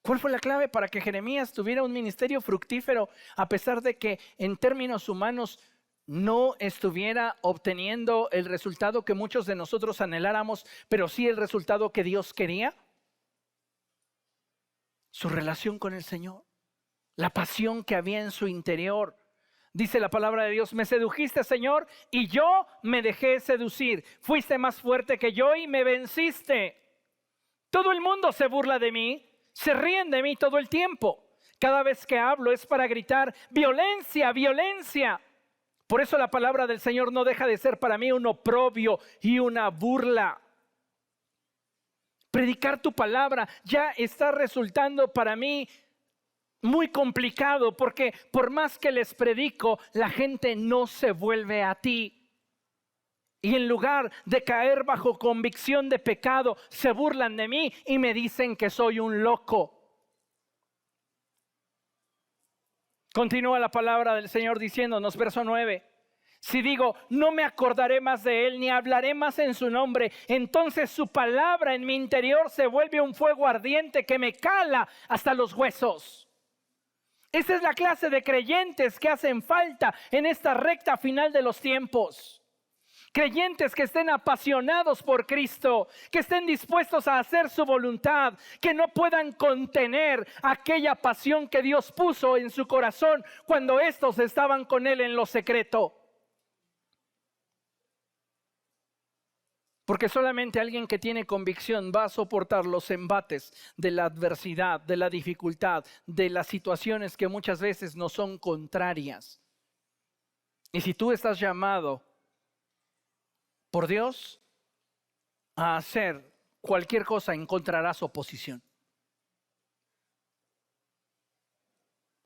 ¿Cuál fue la clave para que Jeremías tuviera un ministerio fructífero a pesar de que en términos humanos no estuviera obteniendo el resultado que muchos de nosotros anheláramos, pero sí el resultado que Dios quería? Su relación con el Señor, la pasión que había en su interior. Dice la palabra de Dios, me sedujiste, Señor, y yo me dejé seducir. Fuiste más fuerte que yo y me venciste. Todo el mundo se burla de mí. Se ríen de mí todo el tiempo. Cada vez que hablo es para gritar violencia, violencia. Por eso la palabra del Señor no deja de ser para mí un oprobio y una burla. Predicar tu palabra ya está resultando para mí muy complicado, porque por más que les predico, la gente no se vuelve a ti. Y en lugar de caer bajo convicción de pecado, se burlan de mí y me dicen que soy un loco. Continúa la palabra del Señor diciéndonos, verso 9. Si digo, no me acordaré más de Él, ni hablaré más en su nombre, entonces su palabra en mi interior se vuelve un fuego ardiente que me cala hasta los huesos. Esa es la clase de creyentes que hacen falta en esta recta final de los tiempos. Creyentes que estén apasionados por Cristo, que estén dispuestos a hacer su voluntad, que no puedan contener aquella pasión que Dios puso en su corazón cuando estos estaban con Él en lo secreto. Porque solamente alguien que tiene convicción va a soportar los embates de la adversidad, de la dificultad, de las situaciones que muchas veces no son contrarias. Y si tú estás llamado por Dios a hacer cualquier cosa, encontrarás oposición.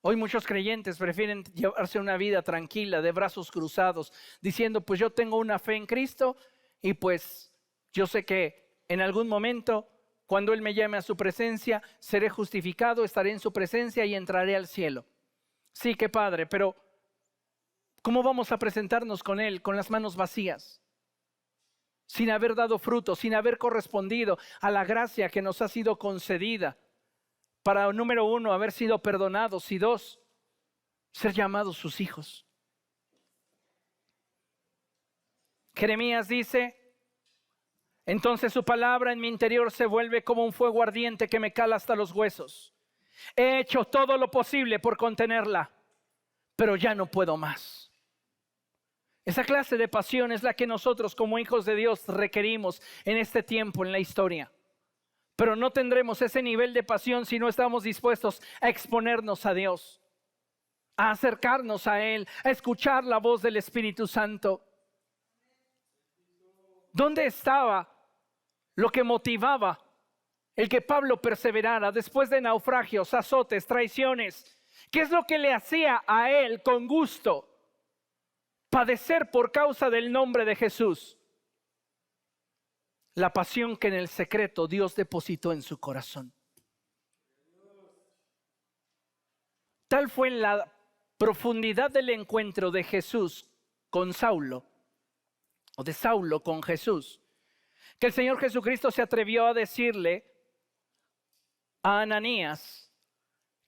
Hoy muchos creyentes prefieren llevarse una vida tranquila, de brazos cruzados, diciendo, pues yo tengo una fe en Cristo y pues yo sé que en algún momento, cuando Él me llame a su presencia, seré justificado, estaré en su presencia y entraré al cielo. Sí, qué padre, pero ¿cómo vamos a presentarnos con Él con las manos vacías? Sin haber dado fruto, sin haber correspondido a la gracia que nos ha sido concedida. Para, número 1, haber sido perdonados, y 2, ser llamados sus hijos. Jeremías dice, entonces su palabra en mi interior se vuelve como un fuego ardiente que me cala hasta los huesos. He hecho todo lo posible por contenerla, pero ya no puedo más. Esa clase de pasión es la que nosotros como hijos de Dios requerimos en este tiempo, en la historia. Pero no tendremos ese nivel de pasión si no estamos dispuestos a exponernos a Dios, a acercarnos a Él, a escuchar la voz del Espíritu Santo. ¿Dónde estaba lo que motivaba el que Pablo perseverara después de naufragios, azotes, traiciones? ¿Qué es lo que le hacía a él con gusto padecer por causa del nombre de Jesús? La pasión que en el secreto Dios depositó en su corazón. Tal fue la profundidad del encuentro de Jesús con Saulo, o de Saulo con Jesús, que el Señor Jesucristo se atrevió a decirle a Ananías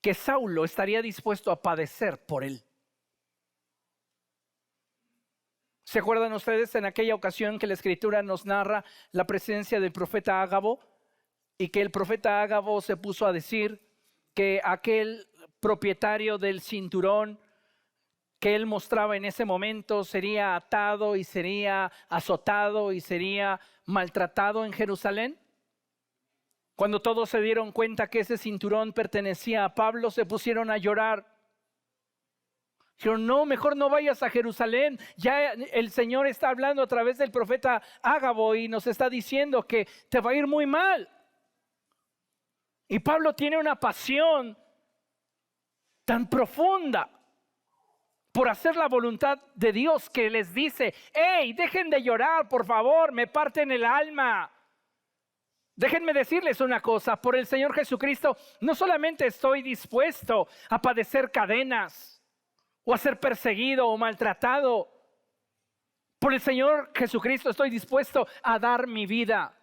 que Saulo estaría dispuesto a padecer por él. ¿Se acuerdan ustedes en aquella ocasión que la Escritura nos narra la presencia del profeta Ágabo? Y que el profeta Ágabo se puso a decir que aquel propietario del cinturón que él mostraba en ese momento sería atado y sería azotado y sería maltratado en Jerusalén. Cuando todos se dieron cuenta que ese cinturón pertenecía a Pablo, se pusieron a llorar. Dijeron, no, mejor no vayas a Jerusalén. Ya el Señor está hablando a través del profeta Ágabo y nos está diciendo que te va a ir muy mal. Y Pablo tiene una pasión tan profunda por hacer la voluntad de Dios que les dice, hey, dejen de llorar, por favor, me parten el alma. Déjenme decirles una cosa, por el Señor Jesucristo no solamente estoy dispuesto a padecer cadenas, o a ser perseguido o maltratado. Por el Señor Jesucristo estoy dispuesto a dar mi vida.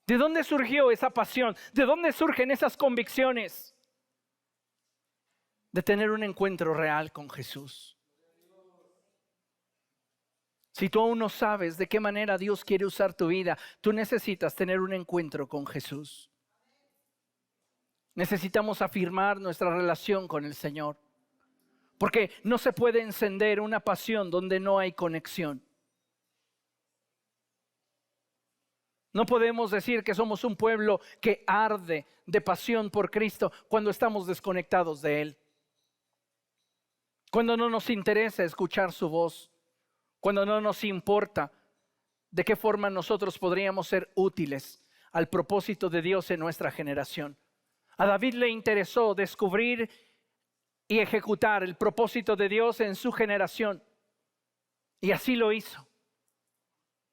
¿De dónde surgió esa pasión? ¿De dónde surgen esas convicciones? De tener un encuentro real con Jesús. Si tú aún no sabes de qué manera Dios quiere usar tu vida, tú necesitas tener un encuentro con Jesús. Necesitamos afirmar nuestra relación con el Señor. Porque no se puede encender una pasión donde no hay conexión. No podemos decir que somos un pueblo que arde de pasión por Cristo cuando estamos desconectados de Él. Cuando no nos interesa escuchar su voz. Cuando no nos importa de qué forma nosotros podríamos ser útiles al propósito de Dios en nuestra generación. A David le interesó descubrir y ejecutar el propósito de Dios en su generación. Y así lo hizo.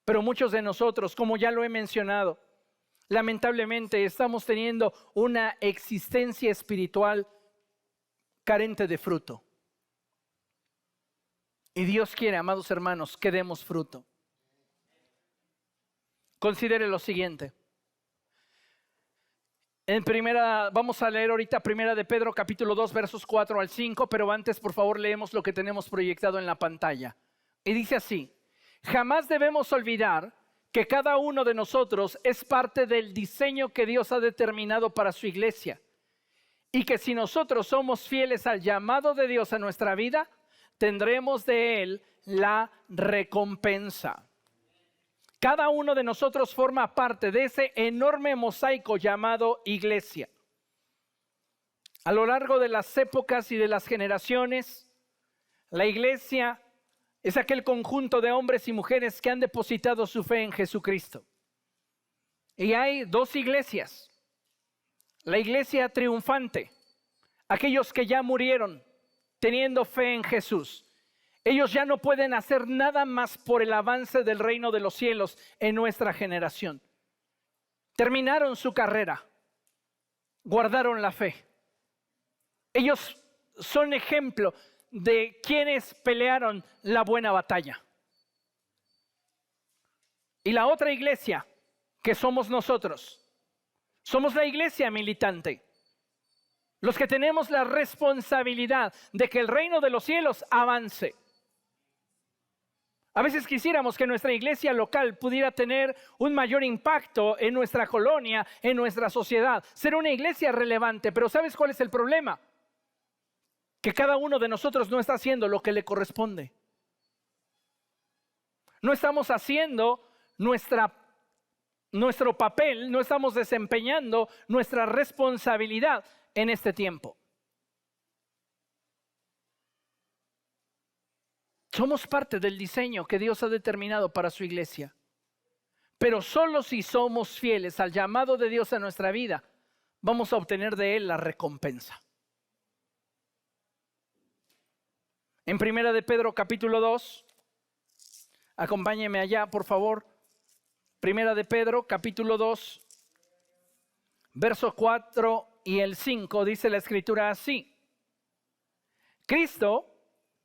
Pero muchos de nosotros, como ya lo he mencionado, lamentablemente estamos teniendo una existencia espiritual carente de fruto. Y Dios quiere, amados hermanos, que demos fruto. Considere lo siguiente. Vamos a leer ahorita primera de Pedro capítulo 2 versos 4 al 5, pero antes por favor leemos lo que tenemos proyectado en la pantalla. Y dice así, jamás debemos olvidar que cada uno de nosotros es parte del diseño que Dios ha determinado para su iglesia. Y que si nosotros somos fieles al llamado de Dios a nuestra vida, tendremos de Él la recompensa. Cada uno de nosotros forma parte de ese enorme mosaico llamado iglesia. A lo largo de las épocas y de las generaciones, La iglesia es aquel conjunto de hombres y mujeres que han depositado su fe en Jesucristo. Y hay dos iglesias. La iglesia triunfante, aquellos que ya murieron teniendo fe en Jesús. Ellos ya no pueden hacer nada más por el avance del reino de los cielos en nuestra generación. Terminaron su carrera, guardaron la fe. Ellos son ejemplo de quienes pelearon la buena batalla. Y la otra iglesia, que somos nosotros, somos la iglesia militante. Los que tenemos la responsabilidad de que el reino de los cielos avance. A veces quisiéramos que nuestra iglesia local pudiera tener un mayor impacto en nuestra colonia, en nuestra sociedad. Ser una iglesia relevante, pero ¿sabes cuál es el problema? Que cada uno de nosotros no está haciendo lo que le corresponde. No estamos haciendo nuestro papel, no estamos desempeñando nuestra responsabilidad en este tiempo. Somos parte del diseño que Dios ha determinado para su iglesia. Pero solo si somos fieles al llamado de Dios a nuestra vida, vamos a obtener de Él la recompensa. En Primera de Pedro capítulo 2, acompáñeme allá por favor. Primera de Pedro capítulo 2, versos 4 y el 5, dice la escritura así. Cristo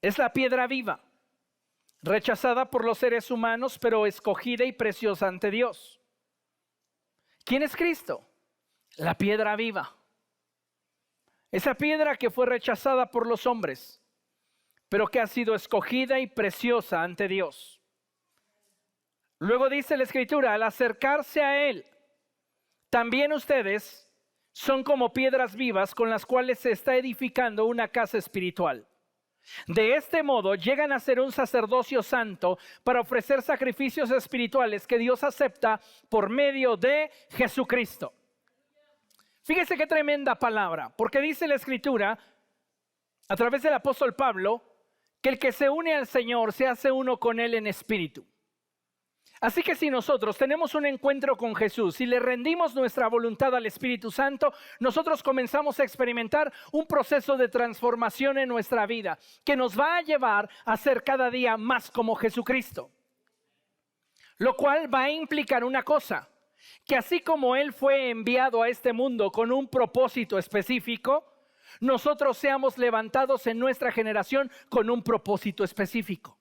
es la piedra viva, rechazada por los seres humanos, pero escogida y preciosa ante Dios. ¿Quién es Cristo? La piedra viva. Esa piedra que fue rechazada por los hombres, pero que ha sido escogida y preciosa ante Dios. Luego dice la escritura, al acercarse a Él, también ustedes son como piedras vivas con las cuales se está edificando una casa espiritual. De este modo llegan a ser un sacerdocio santo para ofrecer sacrificios espirituales que Dios acepta por medio de Jesucristo. Fíjese qué tremenda palabra, porque dice la escritura a través del apóstol Pablo que el que se une al Señor se hace uno con Él en espíritu. Así que si nosotros tenemos un encuentro con Jesús y le rendimos nuestra voluntad al Espíritu Santo, nosotros comenzamos a experimentar un proceso de transformación en nuestra vida que nos va a llevar a ser cada día más como Jesucristo. Lo cual va a implicar una cosa, que así como Él fue enviado a este mundo con un propósito específico, nosotros seamos levantados en nuestra generación con un propósito específico.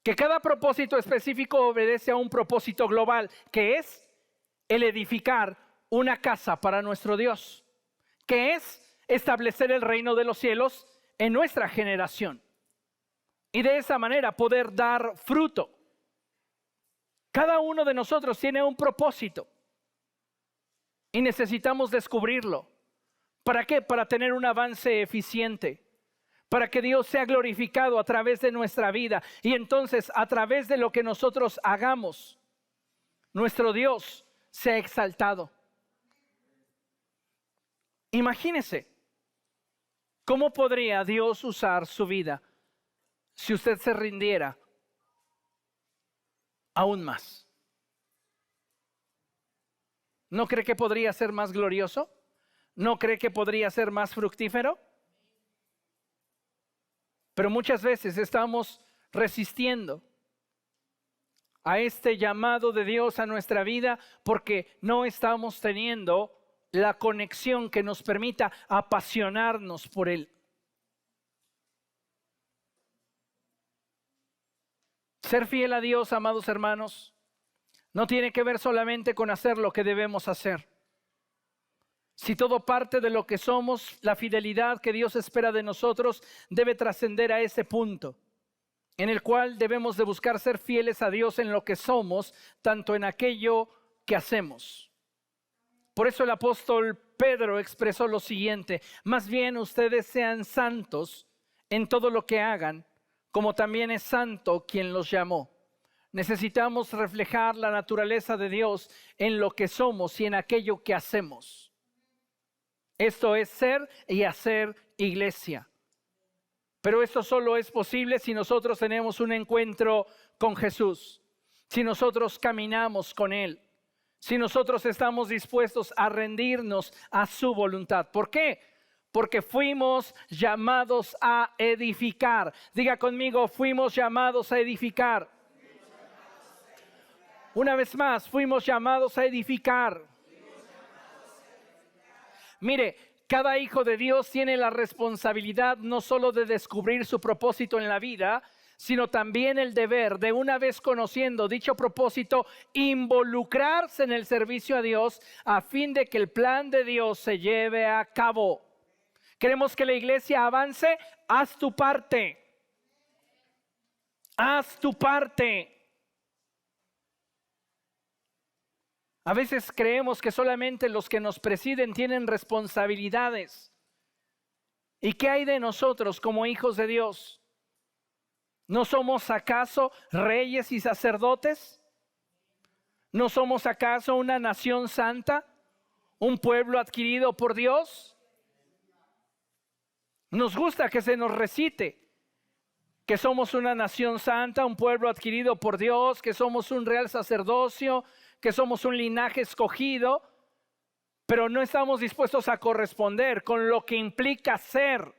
Que cada propósito específico obedece a un propósito global, que es el edificar una casa para nuestro Dios, que es establecer el reino de los cielos en nuestra generación. Y de esa manera poder dar fruto. Cada uno de nosotros tiene un propósito y necesitamos descubrirlo. ¿Para qué? Para tener un avance eficiente. Para que Dios sea glorificado a través de nuestra vida. Y entonces a través de lo que nosotros hagamos, nuestro Dios sea exaltado. Imagínese, ¿cómo podría Dios usar su vida si usted se rindiera aún más? ¿No cree que podría ser más glorioso? ¿No cree que podría ser más fructífero? Pero muchas veces estamos resistiendo a este llamado de Dios a nuestra vida porque no estamos teniendo la conexión que nos permita apasionarnos por Él. Ser fiel a Dios, amados hermanos, no tiene que ver solamente con hacer lo que debemos hacer. Si todo parte de lo que somos, la fidelidad que Dios espera de nosotros debe trascender a ese punto, en el cual debemos de buscar ser fieles a Dios en lo que somos, tanto en aquello que hacemos. Por eso el apóstol Pedro expresó lo siguiente: más bien ustedes sean santos en todo lo que hagan, como también es santo quien los llamó. Necesitamos reflejar la naturaleza de Dios en lo que somos y en aquello que hacemos. Esto es ser y hacer iglesia. Pero esto solo es posible si nosotros tenemos un encuentro con Jesús, si nosotros caminamos con Él, si nosotros estamos dispuestos a rendirnos a su voluntad. ¿Por qué? Porque fuimos llamados a edificar. Diga conmigo, fuimos llamados a edificar. Una vez más, fuimos llamados a edificar. Mire, cada hijo de Dios tiene la responsabilidad no solo de descubrir su propósito en la vida, sino también el deber de, una vez conociendo dicho propósito, involucrarse en el servicio a Dios a fin de que el plan de Dios se lleve a cabo. Queremos que la iglesia avance, haz tu parte. Haz tu parte. A veces creemos que solamente los que nos presiden tienen responsabilidades. ¿Y qué hay de nosotros como hijos de Dios? ¿No somos acaso reyes y sacerdotes? ¿No somos acaso una nación santa? ¿Un pueblo adquirido por Dios? Nos gusta que se nos recite que somos una nación santa, un pueblo adquirido por Dios, que somos un real sacerdocio, que somos un linaje escogido, pero no estamos dispuestos a corresponder con lo que implica ser.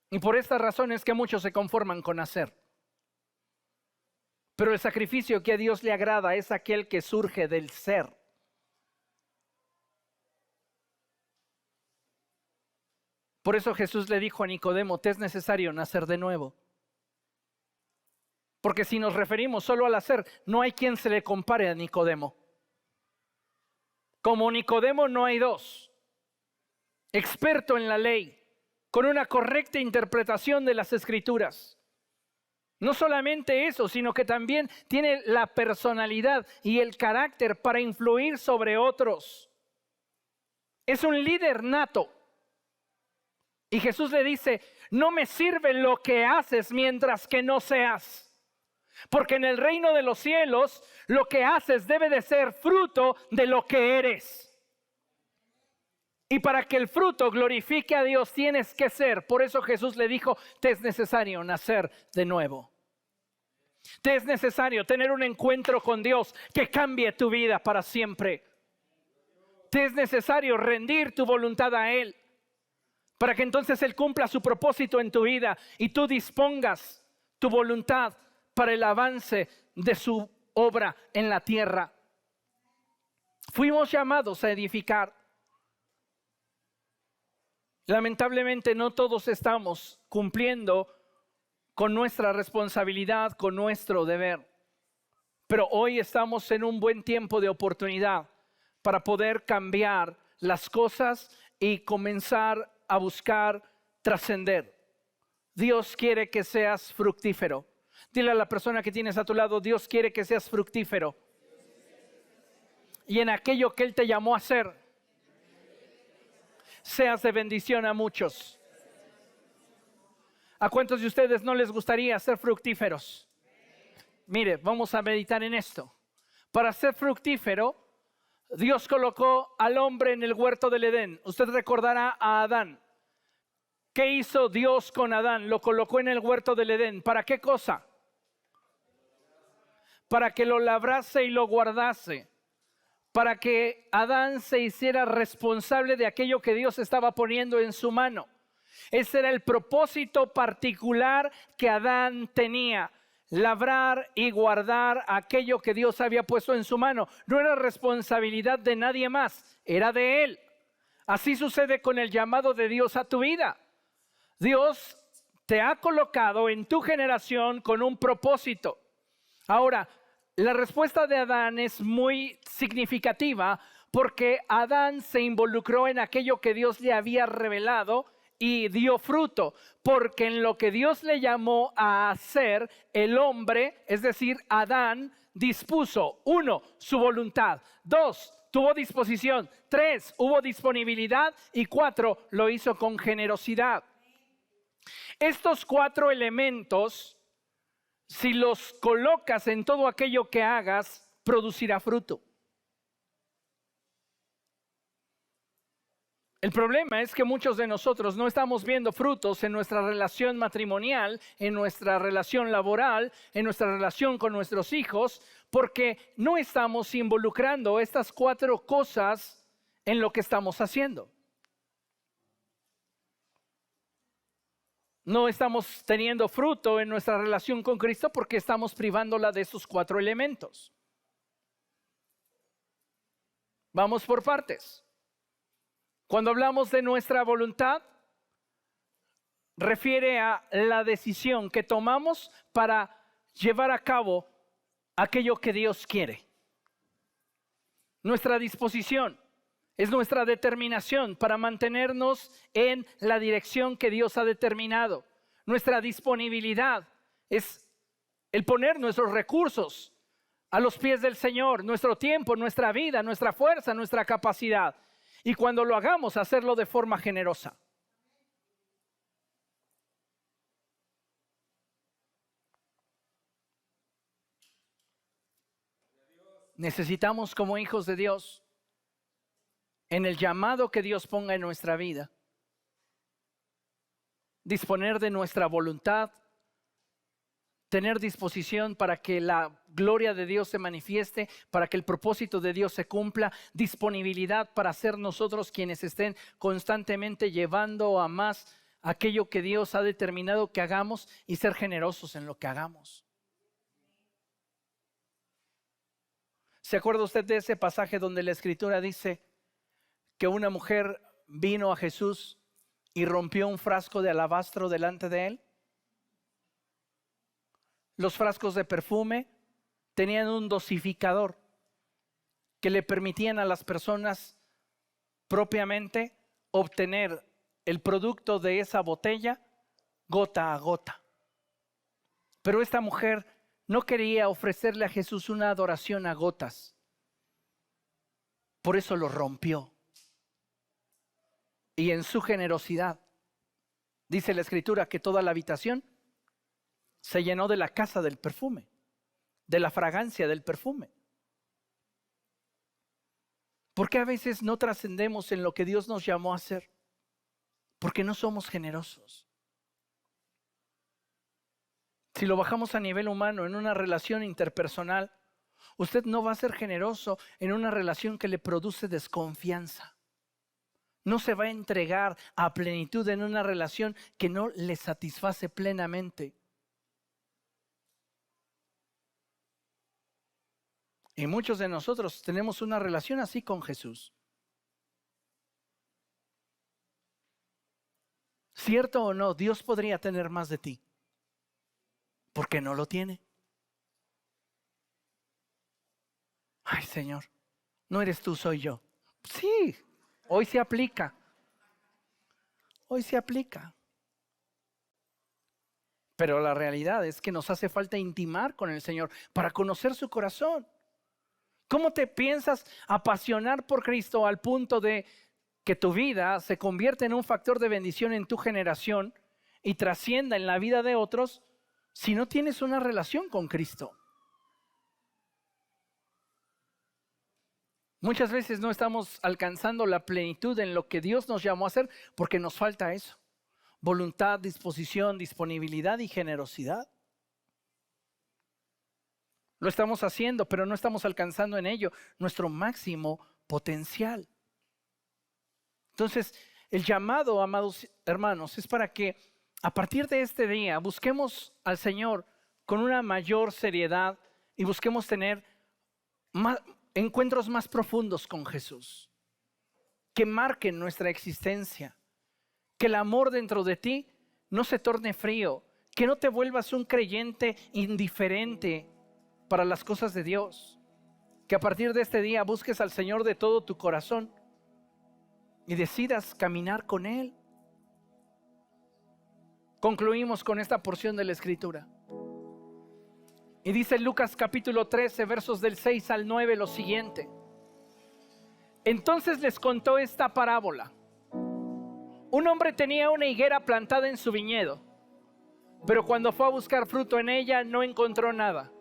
Y por estas razones que muchos se conforman con hacer. Pero el sacrificio que a Dios le agrada es aquel que surge del ser. Por eso Jesús le dijo a Nicodemo, te es necesario nacer de nuevo. Porque si nos referimos solo al hacer, no hay quien se le compare a Nicodemo. Como Nicodemo no hay dos. Experto en la ley, con una correcta interpretación de las Escrituras. No solamente eso, sino que también tiene la personalidad y el carácter para influir sobre otros. Es un líder nato. Y Jesús le dice, no me sirve lo que haces mientras que no seas. Porque en el reino de los cielos, lo que haces debe de ser fruto de lo que eres. Y para que el fruto glorifique a Dios, tienes que ser. Por eso Jesús le dijo, te es necesario nacer de nuevo. Te es necesario tener un encuentro con Dios que cambie tu vida para siempre. Te es necesario rendir tu voluntad a Él, para que entonces Él cumpla su propósito en tu vida y tú dispongas tu voluntad para el avance de su obra en la tierra. Fuimos llamados a edificar. Lamentablemente no todos estamos cumpliendo con nuestra responsabilidad, con nuestro deber. Pero hoy estamos en un buen tiempo de oportunidad para poder cambiar las cosas y comenzar a buscar trascender. Dios quiere que seas fructífero. Dile a la persona que tienes a tu lado, Dios quiere que seas fructífero. Y en aquello que Él te llamó a hacer, seas de bendición a muchos. ¿A cuántos de ustedes no les gustaría ser fructíferos? Mire, vamos a meditar en esto. Para ser fructífero, Dios colocó al hombre en el huerto del Edén. Usted recordará a Adán. ¿Qué hizo Dios con Adán? Lo colocó en el huerto del Edén. ¿Para qué cosa? Para que lo labrase y lo guardase. Para que Adán se hiciera responsable de aquello que Dios estaba poniendo en su mano. Ese era el propósito particular que Adán tenía. Labrar y guardar aquello que Dios había puesto en su mano. No era responsabilidad de nadie más, era de Él. Así sucede con el llamado de Dios a tu vida. Dios te ha colocado en tu generación con un propósito. Ahora, la respuesta de Adán es muy significativa porque Adán se involucró en aquello que Dios le había revelado y dio fruto, porque en lo que Dios le llamó a hacer, el hombre, es decir, Adán, dispuso, 1, su voluntad, 2, tuvo disposición, 3, hubo disponibilidad y 4, lo hizo con generosidad. Estos 4 elementos, si los colocas en todo aquello que hagas, producirá fruto. El problema es que muchos de nosotros no estamos viendo frutos en nuestra relación matrimonial, en nuestra relación laboral, en nuestra relación con nuestros hijos, porque no estamos involucrando estas 4 cosas en lo que estamos haciendo. No estamos teniendo fruto en nuestra relación con Cristo porque estamos privándola de esos 4 elementos. Vamos por partes. Cuando hablamos de nuestra voluntad, refiere a la decisión que tomamos para llevar a cabo aquello que Dios quiere. Nuestra disposición es nuestra determinación para mantenernos en la dirección que Dios ha determinado. Nuestra disponibilidad es el poner nuestros recursos a los pies del Señor, nuestro tiempo, nuestra vida, nuestra fuerza, nuestra capacidad. Y cuando lo hagamos, hacerlo de forma generosa. Necesitamos, como hijos de Dios, en el llamado que Dios ponga en nuestra vida, disponer de nuestra voluntad, tener disposición para que la gloria de Dios se manifieste, para que el propósito de Dios se cumpla, disponibilidad para ser nosotros quienes estén constantemente llevando a más aquello que Dios ha determinado que hagamos y ser generosos en lo que hagamos. ¿Se acuerda usted de ese pasaje donde la Escritura dice que una mujer vino a Jesús y rompió un frasco de alabastro delante de él? Los frascos de perfume tenían un dosificador que le permitían a las personas propiamente obtener el producto de esa botella gota a gota. Pero esta mujer no quería ofrecerle a Jesús una adoración a gotas. Por eso lo rompió. Y en su generosidad, dice la Escritura que toda la habitación se llenó de la casa del perfume, de la fragancia del perfume. ¿Por qué a veces no trascendemos en lo que Dios nos llamó a hacer? Porque no somos generosos. Si lo bajamos a nivel humano, en una relación interpersonal, usted no va a ser generoso en una relación que le produce desconfianza. No se va a entregar a plenitud en una relación que no le satisface plenamente. Y muchos de nosotros tenemos una relación así con Jesús. ¿Cierto o no? Dios podría tener más de ti. ¿Por qué no lo tiene? Ay, Señor, no eres tú, soy yo. Sí, hoy se aplica. Hoy se aplica. Pero la realidad es que nos hace falta intimar con el Señor para conocer su corazón. ¿Cómo te piensas apasionar por Cristo al punto de que tu vida se convierta en un factor de bendición en tu generación y trascienda en la vida de otros si no tienes una relación con Cristo? Muchas veces no estamos alcanzando la plenitud en lo que Dios nos llamó a hacer porque nos falta eso. Voluntad, disposición, disponibilidad y generosidad. Lo estamos haciendo, pero no estamos alcanzando en ello nuestro máximo potencial. Entonces, el llamado, amados hermanos, es para que a partir de este día busquemos al Señor con una mayor seriedad y busquemos tener encuentros más profundos con Jesús, que marquen nuestra existencia, que el amor dentro de ti no se torne frío, que no te vuelvas un creyente indiferente para las cosas de Dios, que a partir de este día busques al Señor de todo tu corazón y decidas caminar con Él. Concluimos con esta porción de la Escritura. Y dice Lucas capítulo 13, versos del 6 al 9 lo siguiente. Entonces les contó esta parábola. Un hombre tenía una higuera plantada en su viñedo, pero cuando fue a buscar fruto en ella no encontró nada.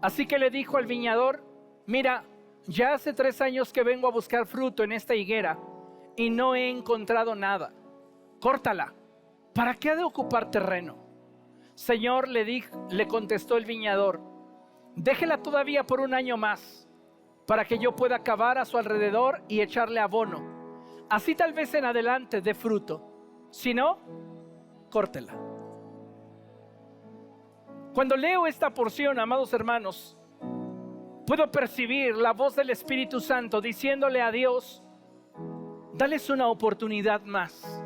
Así que le dijo al viñador: mira, ya hace 3 años que vengo a buscar fruto en esta higuera y no he encontrado nada. Córtala. ¿Para qué ha de ocupar terreno? Señor, le contestó el viñador, déjela todavía por un año más, para que yo pueda cavar a su alrededor y echarle abono. Así tal vez en adelante dé fruto. Si no, córtela. Cuando leo esta porción, amados hermanos, puedo percibir la voz del Espíritu Santo diciéndole a Dios, dales una oportunidad más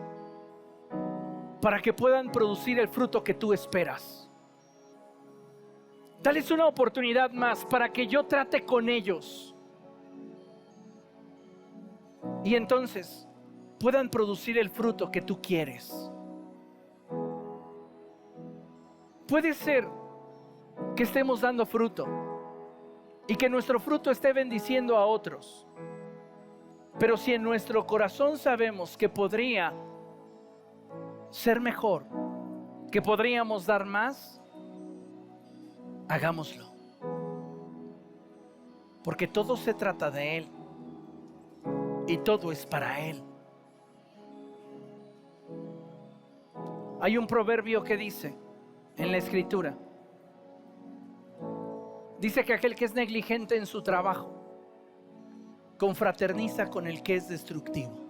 para que puedan producir el fruto que tú esperas. Dales una oportunidad más para que yo trate con ellos y entonces puedan producir el fruto que tú quieres. Puede ser que estemos dando fruto y que nuestro fruto esté bendiciendo a otros, pero si en nuestro corazón sabemos que podría ser mejor, que podríamos dar más, hagámoslo, porque todo se trata de Él y todo es para Él. Hay un proverbio que dice en la Escritura, dice que aquel que es negligente en su trabajo confraterniza con el que es destructivo.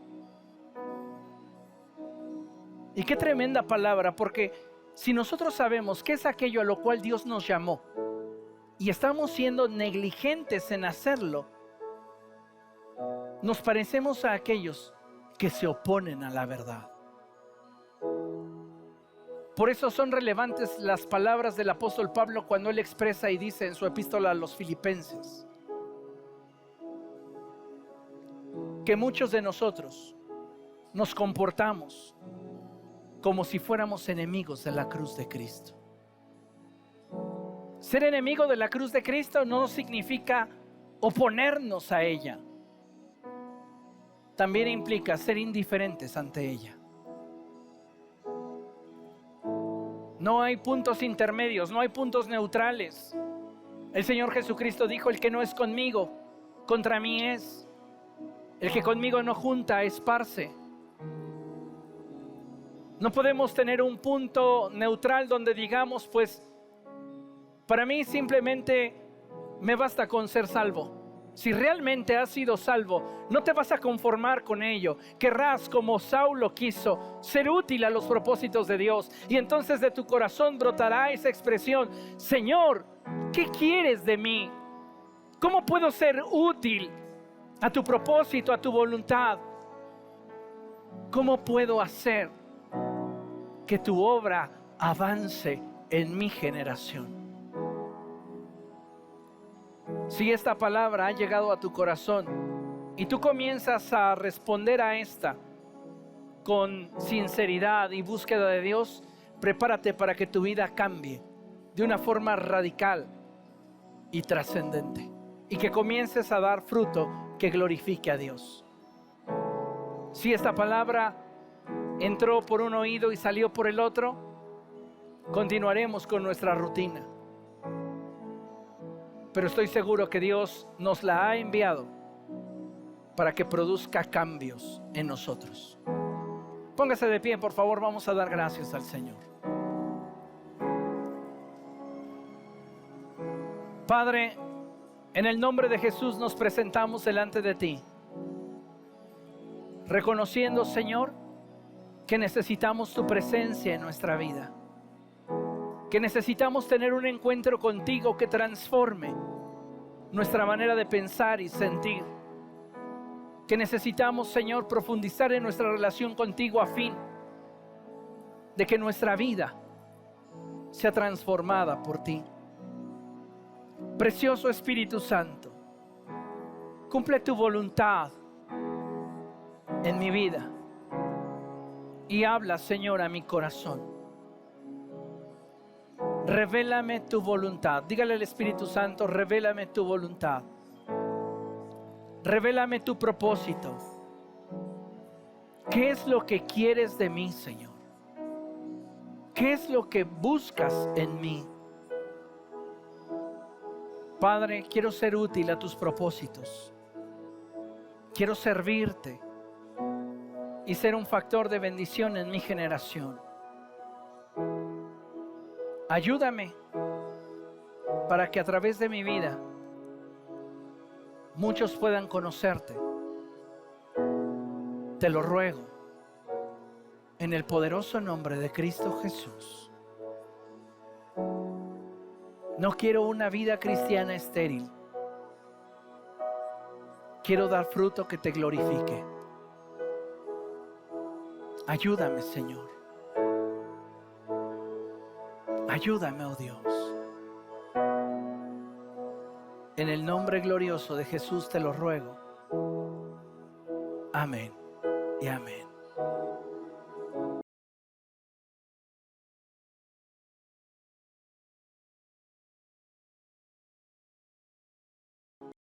Y qué tremenda palabra, porque si nosotros sabemos qué es aquello a lo cual Dios nos llamó y estamos siendo negligentes en hacerlo, nos parecemos a aquellos que se oponen a la verdad. Por eso son relevantes las palabras del apóstol Pablo cuando él expresa y dice en su epístola a los Filipenses que muchos de nosotros nos comportamos como si fuéramos enemigos de la cruz de Cristo. Ser enemigo de la cruz de Cristo no significa oponernos a ella. También implica ser indiferentes ante ella. No hay puntos intermedios, no hay puntos neutrales. El Señor Jesucristo dijo, el que no es conmigo, contra mí es. El que conmigo no junta, esparce. No podemos tener un punto neutral donde digamos, pues, para mí simplemente me basta con ser salvo. Si realmente has sido salvo, no te vas a conformar con ello. Querrás, como Saulo quiso, ser útil a los propósitos de Dios. Y entonces de tu corazón brotará esa expresión, Señor, ¿qué quieres de mí? ¿Cómo puedo ser útil a tu propósito, a tu voluntad? ¿Cómo puedo hacer que tu obra avance en mi generación? Si esta palabra ha llegado a tu corazón y tú comienzas a responder a esta con sinceridad y búsqueda de Dios, prepárate para que tu vida cambie de una forma radical y trascendente y que comiences a dar fruto que glorifique a Dios. Si esta palabra entró por un oído y salió por el otro, continuaremos con nuestra rutina. Pero estoy seguro que Dios nos la ha enviado para que produzca cambios en nosotros. Póngase de pie, por favor, vamos a dar gracias al Señor. Padre, en el nombre de Jesús nos presentamos delante de ti, reconociendo, Señor, que necesitamos tu presencia en nuestra vida, que necesitamos tener un encuentro contigo que transforme nuestra manera de pensar y sentir, que necesitamos, Señor, profundizar en nuestra relación contigo a fin de que nuestra vida sea transformada por ti. Precioso Espíritu Santo, cumple tu voluntad en mi vida y habla, Señor, a mi corazón. Revélame tu voluntad. Dígale al Espíritu Santo, revélame tu voluntad. Revélame tu propósito. ¿Qué es lo que quieres de mí, Señor? ¿Qué es lo que buscas en mí? Padre, quiero ser útil a tus propósitos. Quiero servirte. y ser un factor de bendición en mi generación. Ayúdame para que a través de mi vida muchos puedan conocerte. Te lo ruego en el poderoso nombre de Cristo Jesús. No quiero una vida cristiana estéril. Quiero dar fruto que te glorifique. Ayúdame, Señor. Ayúdame, oh Dios. En el nombre glorioso de Jesús te lo ruego. Amén y amén.